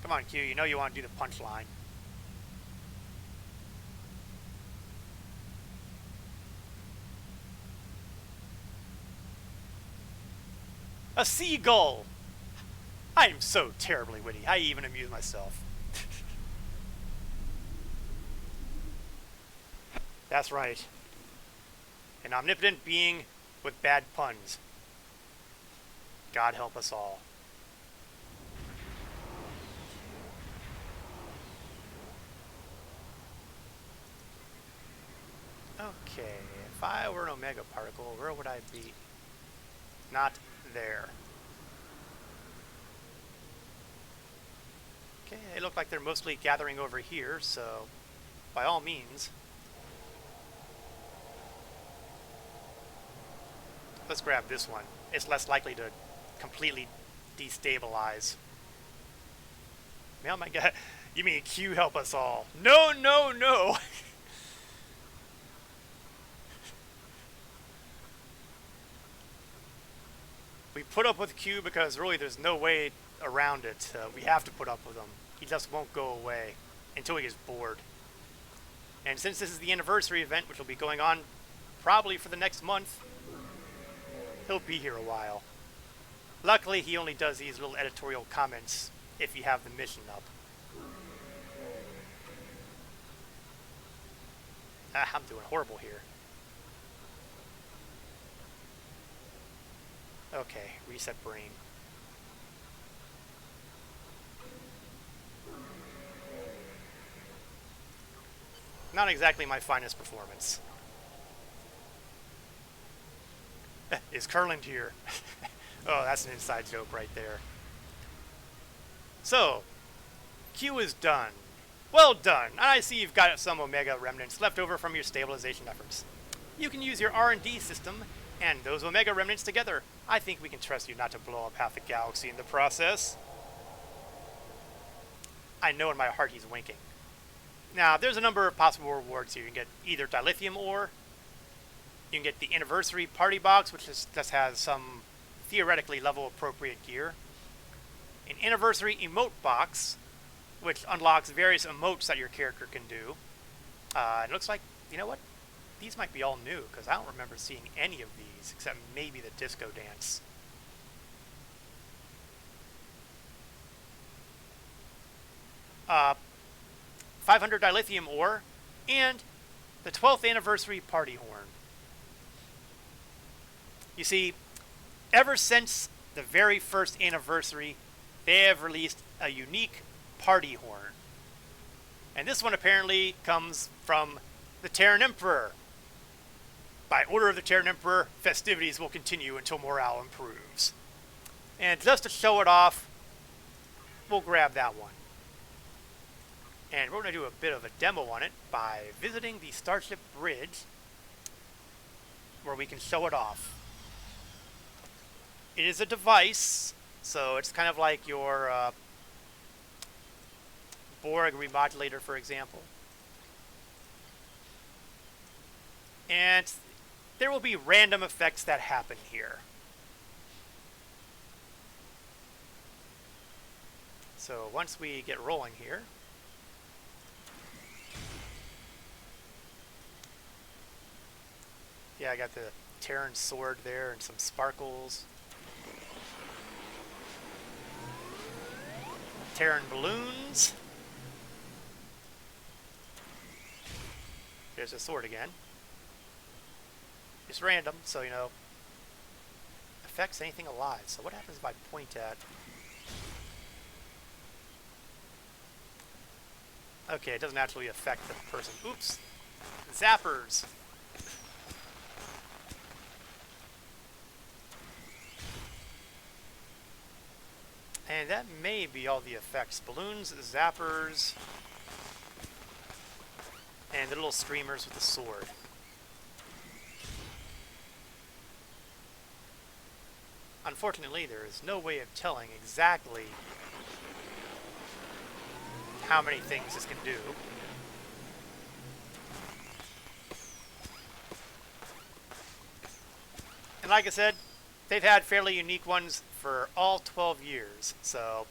Come on, Q. You know you want to do the punchline. A seagull! I am so terribly witty. I even amuse myself. That's right. An omnipotent being with bad puns. God help us all. Okay, if I were an Omega particle, where would I be? Not there. Okay, they look like they're mostly gathering over here, so by all means, let's grab this one. It's less likely to completely destabilize. Oh my god, You mean Q help us all? No, no, no! We put up with Q because really there's no way around it. We have to put up with him. He just won't go away until he gets bored. And since this is the anniversary event, which will be going on probably for the next month, he'll be here a while. Luckily, he only does these little editorial comments if you have the mission up. I'm doing horrible here. Okay, reset brain. Not exactly my finest performance. Is Curland here? Oh, that's an inside joke right there. So, Q is done. Well done. I see you've got some Omega remnants left over from your stabilization efforts. You can use your R&D system and those Omega remnants together. I think we can trust you not to blow up half the galaxy in the process. I know in my heart he's winking. Now, there's a number of possible rewards here. You can get either dilithium ore, you can get the anniversary party box, which just has some theoretically level appropriate gear, an anniversary emote box, which unlocks various emotes that your character can do. It looks like, you know what? These might be all new, because I don't remember seeing any of these, except maybe the disco dance. Uh, 500 dilithium ore, and the 12th anniversary party horn. You see, ever since the very first anniversary, they have released a unique party horn. And this one apparently comes from the Terran Emperor. By order of the Terran Emperor, festivities will continue until morale improves. And just to show it off, we'll grab that one. And we're going to do a bit of a demo on it by visiting the Starship Bridge, where we can show it off. It is a device, so it's kind of like your Borg remodulator, for example. And there will be random effects that happen here. So once we get rolling here, yeah, I got the Terran sword there and some sparkles. Terran balloons. There's a sword again. It's random, so, you know, affects anything alive. So what happens if I point at... Okay, it doesn't actually affect the person. Oops! Zappers! And that may be all the effects. Balloons, zappers, and the little streamers with the sword. Unfortunately, there is no way of telling exactly how many things this can do. And like I said, they've had fairly unique ones for all 12 years, so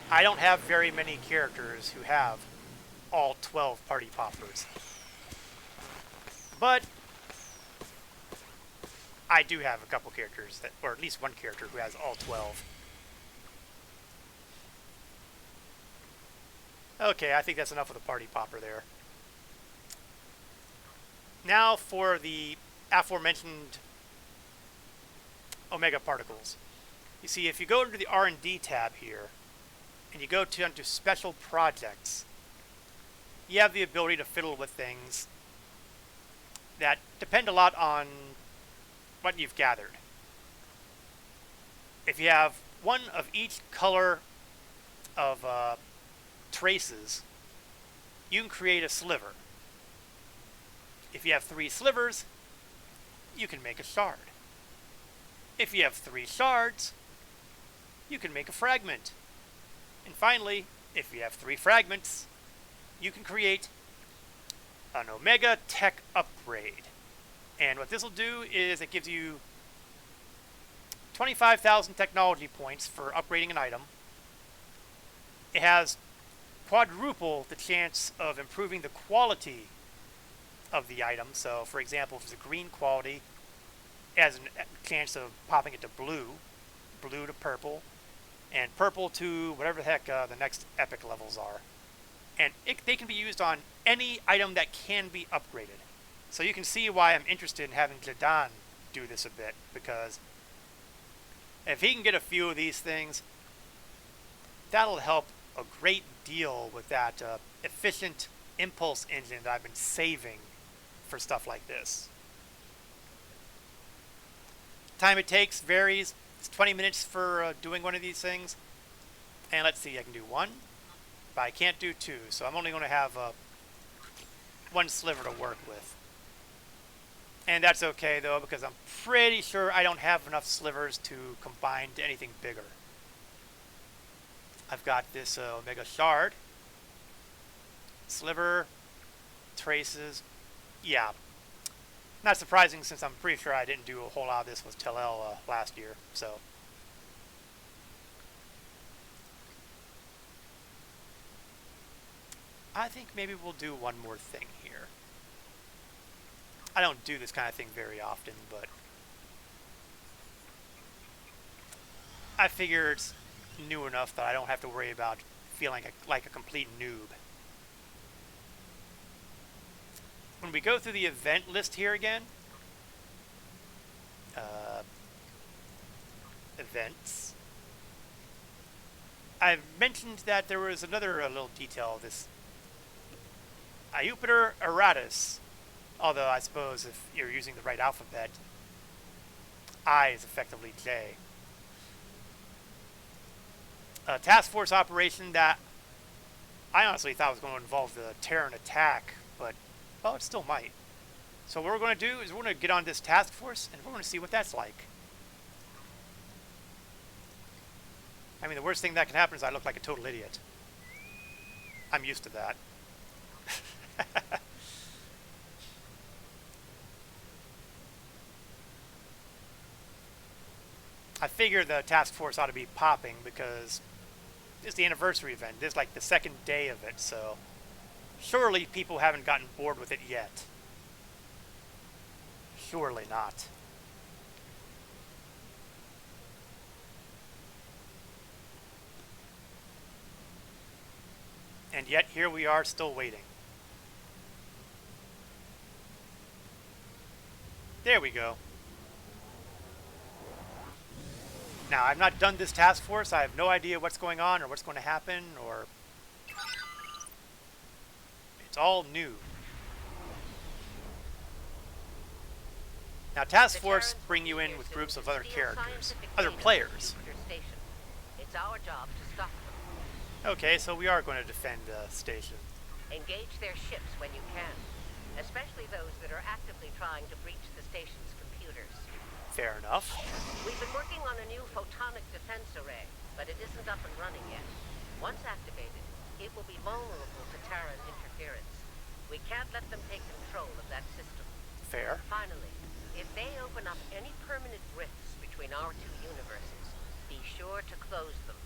I don't have very many characters who have all 12 party poppers. But I do have a couple characters, that, or at least one character who has all 12. Okay, I think that's enough of the party popper there. Now for the aforementioned Omega particles. You see, if you go into the R&D tab here, and you go to special projects, you have the ability to fiddle with things that depend a lot on what you've gathered. If you have one of each color of traces, you can create a sliver. If you have 3 slivers, you can make a shard. If you have 3 shards, you can make a fragment. And finally, if you have 3 fragments, you can create an Omega Tech Upgrade. And what this will do is it gives you 25,000 technology points for upgrading an item. It has quadruple the chance of improving the quality of the item. So, for example, if it's a green quality, it has a chance of popping it to blue, blue to purple, and purple to whatever the heck the next epic levels are. And they can be used on any item that can be upgraded. So you can see why I'm interested in having Jadan do this a bit, because if he can get a few of these things, that'll help a great deal with that efficient impulse engine that I've been saving for stuff like this. Time it takes varies. It's 20 minutes for doing one of these things. And let's see, I can do 1, but I can't do 2, so I'm only going to have 1 sliver to work with. And that's okay though, because I'm pretty sure I don't have enough slivers to combine to anything bigger. I've got this Omega Shard, sliver, traces, yeah. Not surprising, since I'm pretty sure I didn't do a whole lot of this with Tellel last year, so. I think maybe we'll do one more thing here. I don't do this kind of thing very often, but I figure it's new enough that I don't have to worry about feeling like a complete noob. When we go through the event list here again, events, I've mentioned that there was another little detail of this Iupiter Aratus, although I suppose if you're using the right alphabet, I is effectively J. A task force operation that I honestly thought was going to involve the Terran attack, but, well, it still might. So what we're going to do is we're going to get on this task force, and we're going to see what that's like. I mean, the worst thing that can happen is I look like a total idiot. I'm used to that. I figure the task force ought to be popping because this is the anniversary event. This is like the 2nd day of it, so surely people haven't gotten bored with it yet. Surely not. And yet here we are still waiting. There we go. Now, I've not done this task force. I have no idea what's going on or what's going to happen, or it's all new. Now, task force bring you in with groups of other characters, other players. It's our job to stop them. Okay, so we are going to defend the station. Engage their ships when you can, especially those that are actively trying to breach the station's computers. Fair enough. We've been working on a new photonic defense array, but it isn't up and running yet. Once activated, it will be vulnerable to Terran interference. We can't let them take control of that system. Fair. Finally, if they open up any permanent rifts between our 2 universes, be sure to close them.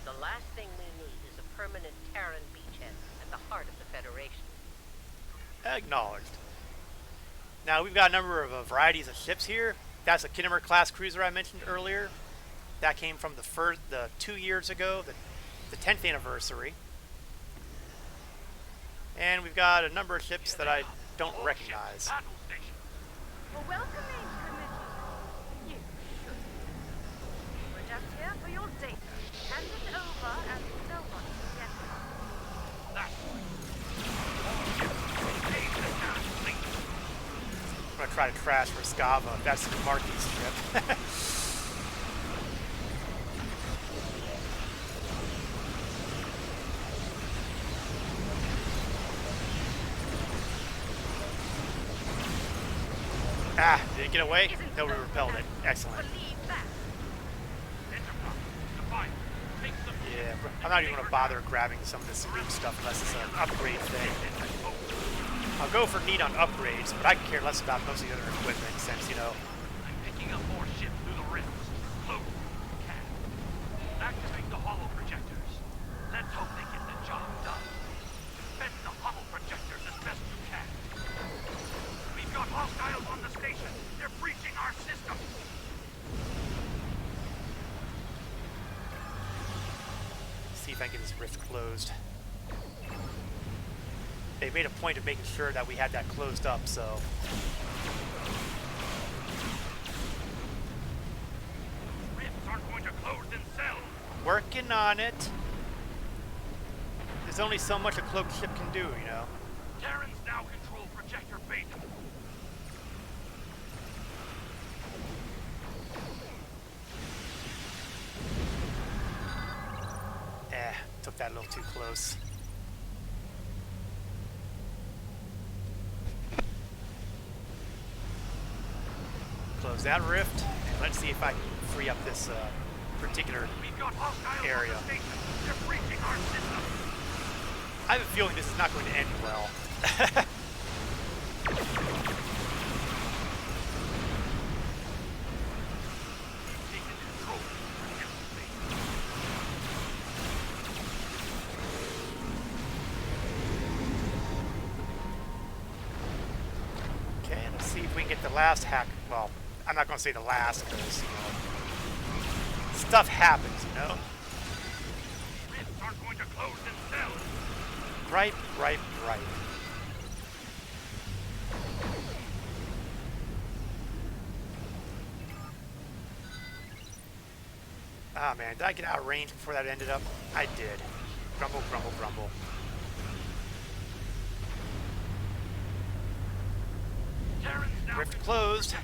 The last thing we need is a permanent Terran beachhead at the heart of the Federation. Acknowledged. Now, we've got a number of varieties of ships here. That's a Kinnemer class cruiser I mentioned earlier. That came from the 2 years ago, the 10th anniversary. And we've got a number of ships that I don't recognize. For welcoming committee. You should. We're just here for your data. Hand it over and no one can get it. That's I'm going to try to crash Rascava. That's Marky's ship. Ah, did it get away? No, we repelled it. Excellent. Enterprise, I'm not even going to bother grabbing some of this room stuff unless it's an upgrade thing. I'll go for need on upgrades, but I can care less about most of the other equipment since, you know... I'm picking up more ships through the rifts. Close if you can. Activate the hollow projectors. Let's hope they get the job done. Defend the hollow projectors as best you can. We've got hostiles on the station. They're breaching our system. See if I can get this rift closed. They made a point of making sure that we had that closed up, so... Rifts aren't going to close themselves. Working on it. There's only so much a cloaked ship can do, you know. Terrans now control projector beta. Took that a little too close. Close that rift, and let's see if I can free up this particular area. They're breaching our system. I have a feeling this is not going to end well. Okay, let's see if we can get the last hack. Well, I'm not going to say the last because, you know, stuff happens, you know? Rifts aren't going to close themselves. Right. Ah, man, did I get out of range before that ended up? I did. Grumble. Rift closed. They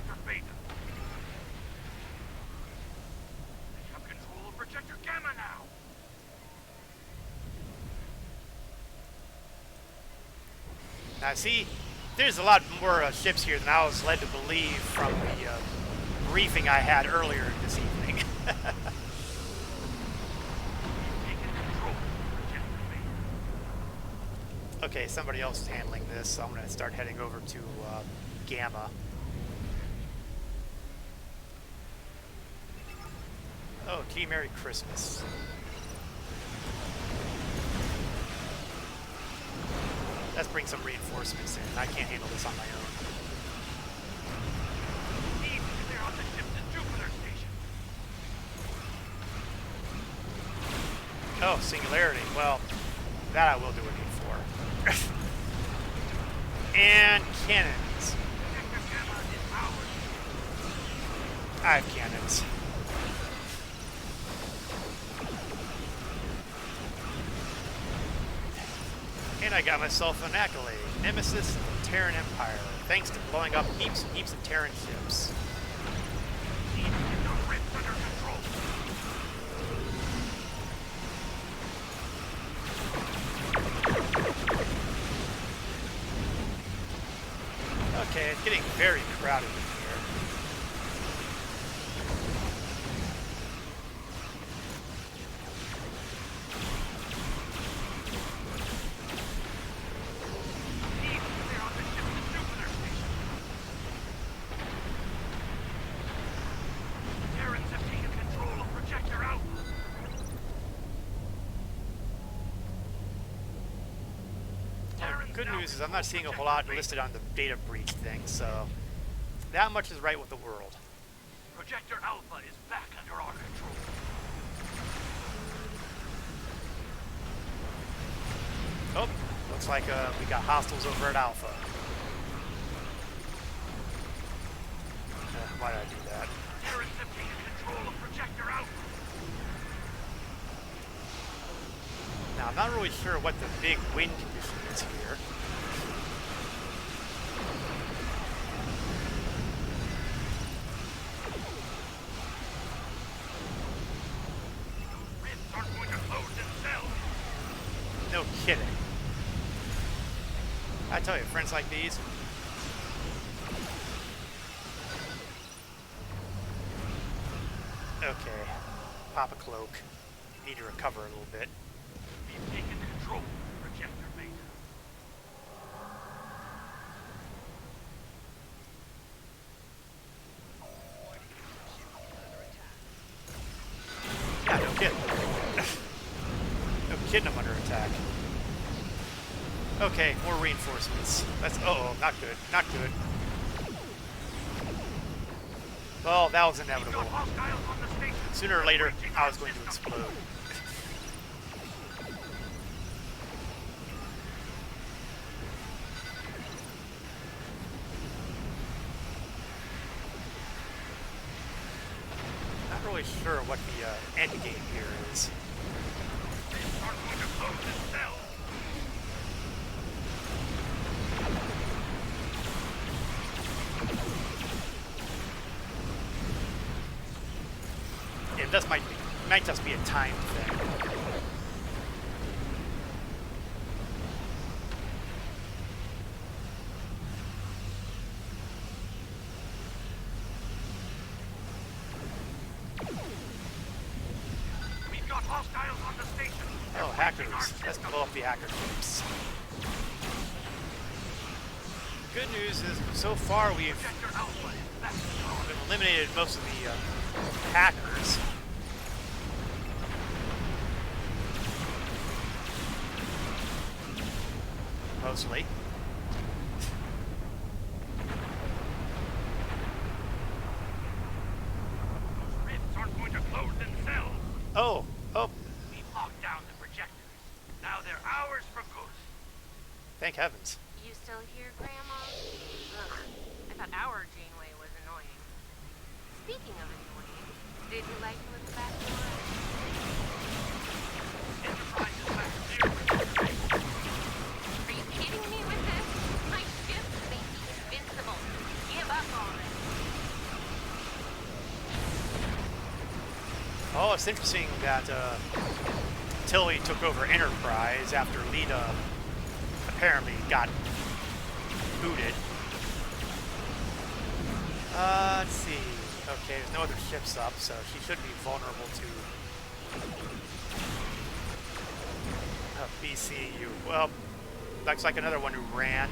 have control of projector gamma now. Now, see, there's a lot more ships here than I was led to believe from the briefing I had earlier this evening. Okay, somebody else is handling this, so I'm going to start heading over to Gamma. Oh, gee, Merry Christmas. Let's bring some reinforcements in. I can't handle this on my own. They're on the ship to Jupiter Station. Oh, Singularity. Well, that I will do a need for. And cannons. I have cannons. And I got myself an accolade. Nemesis of the Terran Empire. Thanks to blowing up heaps and heaps of Terran ships. Okay, it's getting very crowded in here. Good news is I'm not seeing a whole lot listed on the data breach thing, so that much is right with the world. Projector Alpha is back under our control. Oh, looks like we got hostiles over at Alpha. Why did I do that? Terrans have taken control of Projector Alpha. Now, I'm not really sure what the big win condition is here. Rifts aren't going to close themselves. No kidding. I tell you, friends like these. Okay. Pop a cloak. need to recover a little bit. We've taken control, projector beta. Yeah, no kidding. No kidding, I'm under attack. Okay, more reinforcements. That's, uh-oh, not good, not good. Well, that was inevitable. Sooner or later, I was going to explode. Not really sure what the end game here is. It just might just be a time thing. We've got hostiles on the station. Oh, hackers. Let's blow up the hacker groups. Good news is, so far we've eliminated most of the hackers. Mostly. Those rifts aren't going to close themselves. Oh, We've locked down the projectors. Now they're ours for good. thank heavens. You still here, Grandma? Ugh, I thought our Janeway was annoying. Speaking of annoying, did you like the little backdoor? Enterprise is back clear for base. Are you kidding me with this? My ship may be invincible. Give up on it. Oh, it's interesting that Tilly took over Enterprise after Lita apparently got booted. Let's see. Okay, there's no other ships up, so she should be vulnerable to BCU. Well, looks like another one who ran.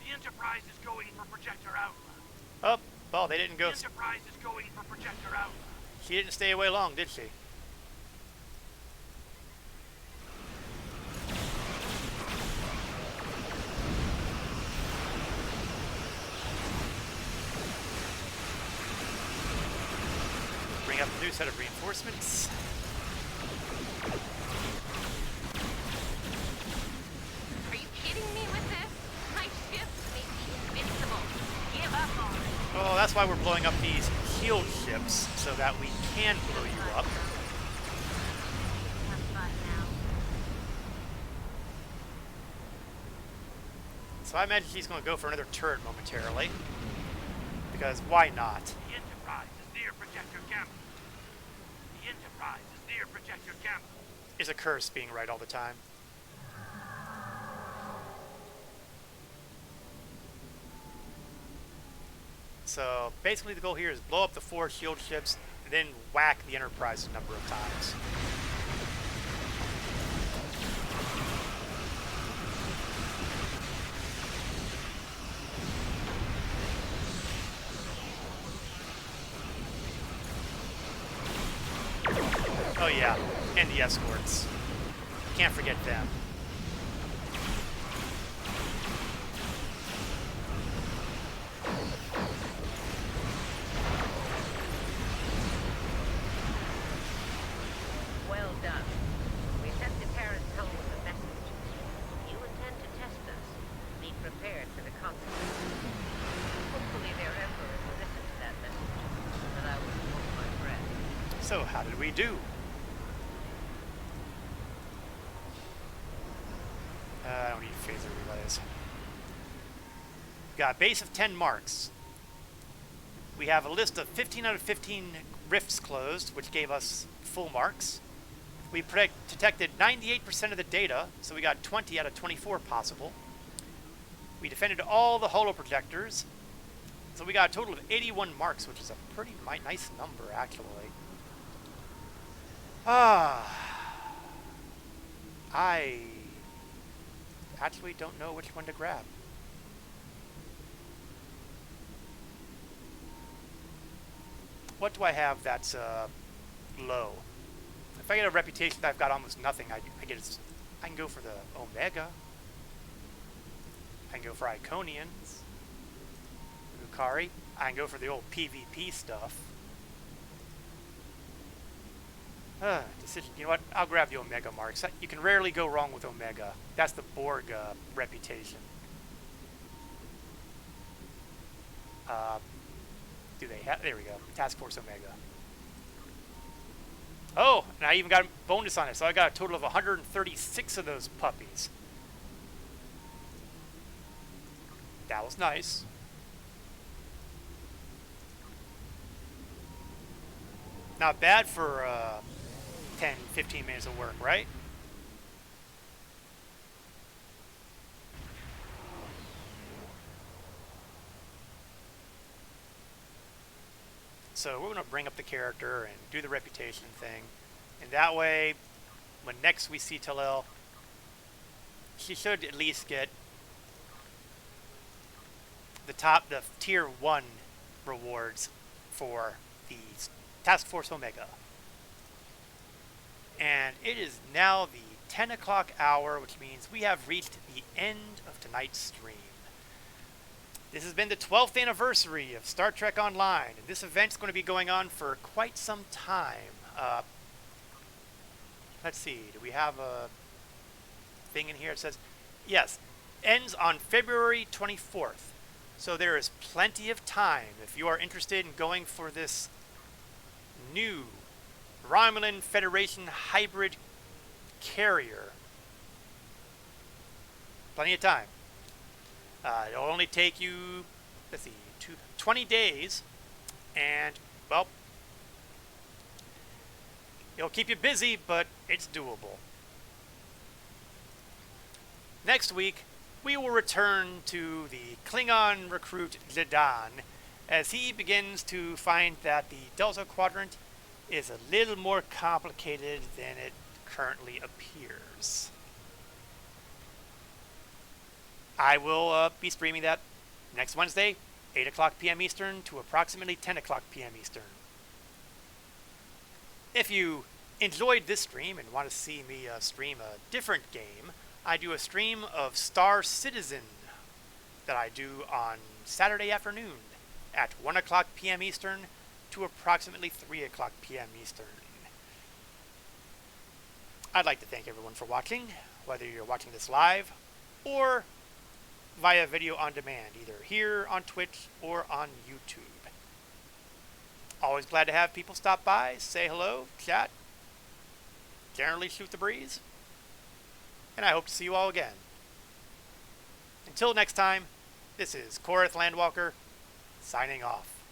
The Enterprise is going for projector outlet. Oh, well, they didn't go. The Enterprise is going for projector outlet. She didn't stay away long, did she? Bring up a new set of reinforcements. Are you kidding me with this? My ship may be invincible. Give up on it. Oh, that's why we're blowing up these shield ships, so that we can blow you up. Have fun now. So I imagine she's going to go for another turret momentarily. Because why not? The Enterprise is near projector gamma. The Enterprise is near projector gamma. It's a curse being right all the time. So basically the goal here is blow up the 4 shield ships, then whack the Enterprise a number of times. Oh yeah, and the escorts. Can't forget them. Well done. We sent the Terrans home with a message. You intend to test us. Be prepared for the consequences. Hopefully their Emperor will listen to that message. But I wouldn't hold my breath. So how did we do? I don't need phaser relays. Got a base of 10 marks. We have a list of 15 out of 15 rifts closed, which gave us full marks. We detected 98% of the data, so we got 20 out of 24 possible. We defended all the holoprojectors. So we got a total of 81 marks, which is a pretty nice number, actually. I actually don't know which one to grab. What do I have that's low? If I get a reputation that I've got almost nothing, I can go for the Omega. I can go for Iconians. Ukari. I can go for the old PvP stuff. Decision. You know what? I'll grab the Omega marks. You can rarely go wrong with Omega. That's the Borg reputation. Do they have? There we go. Task Force Omega. Oh, and I even got a bonus on it, so I got a total of 136 of those puppies. That was nice. Not bad for 10, 15 minutes of work, right? So we're going to bring up the character and do the reputation thing. And that way, when next we see Talil, she should at least get the tier 1 rewards for the Task Force Omega. And it is now the 10 o'clock hour, which means we have reached the end of tonight's stream. This has been the 12th anniversary of Star Trek Online, and this event's going to be going on for quite some time. Let's see, do we have a thing in here that says, yes, ends on February 24th. So there is plenty of time if you are interested in going for this new Romulan Federation hybrid carrier. Plenty of time. It'll only take you, let's see, 20 days, and, well, it'll keep you busy, but it's doable. Next week, we will return to the Klingon recruit Zidane as he begins to find that the Delta Quadrant is a little more complicated than it currently appears. I will be streaming that next Wednesday, 8 o'clock p.m. Eastern to approximately 10 o'clock p.m. Eastern. If you enjoyed this stream and want to see me stream a different game, I do a stream of Star Citizen that I do on Saturday afternoon at 1 o'clock p.m. Eastern to approximately 3 o'clock p.m. Eastern. I'd like to thank everyone for watching, whether you're watching this live or via video on demand, either here on Twitch or on YouTube. Always glad to have people stop by, say hello, chat, generally shoot the breeze, and I hope to see you all again. Until next time, this is Korath Landwalker, signing off.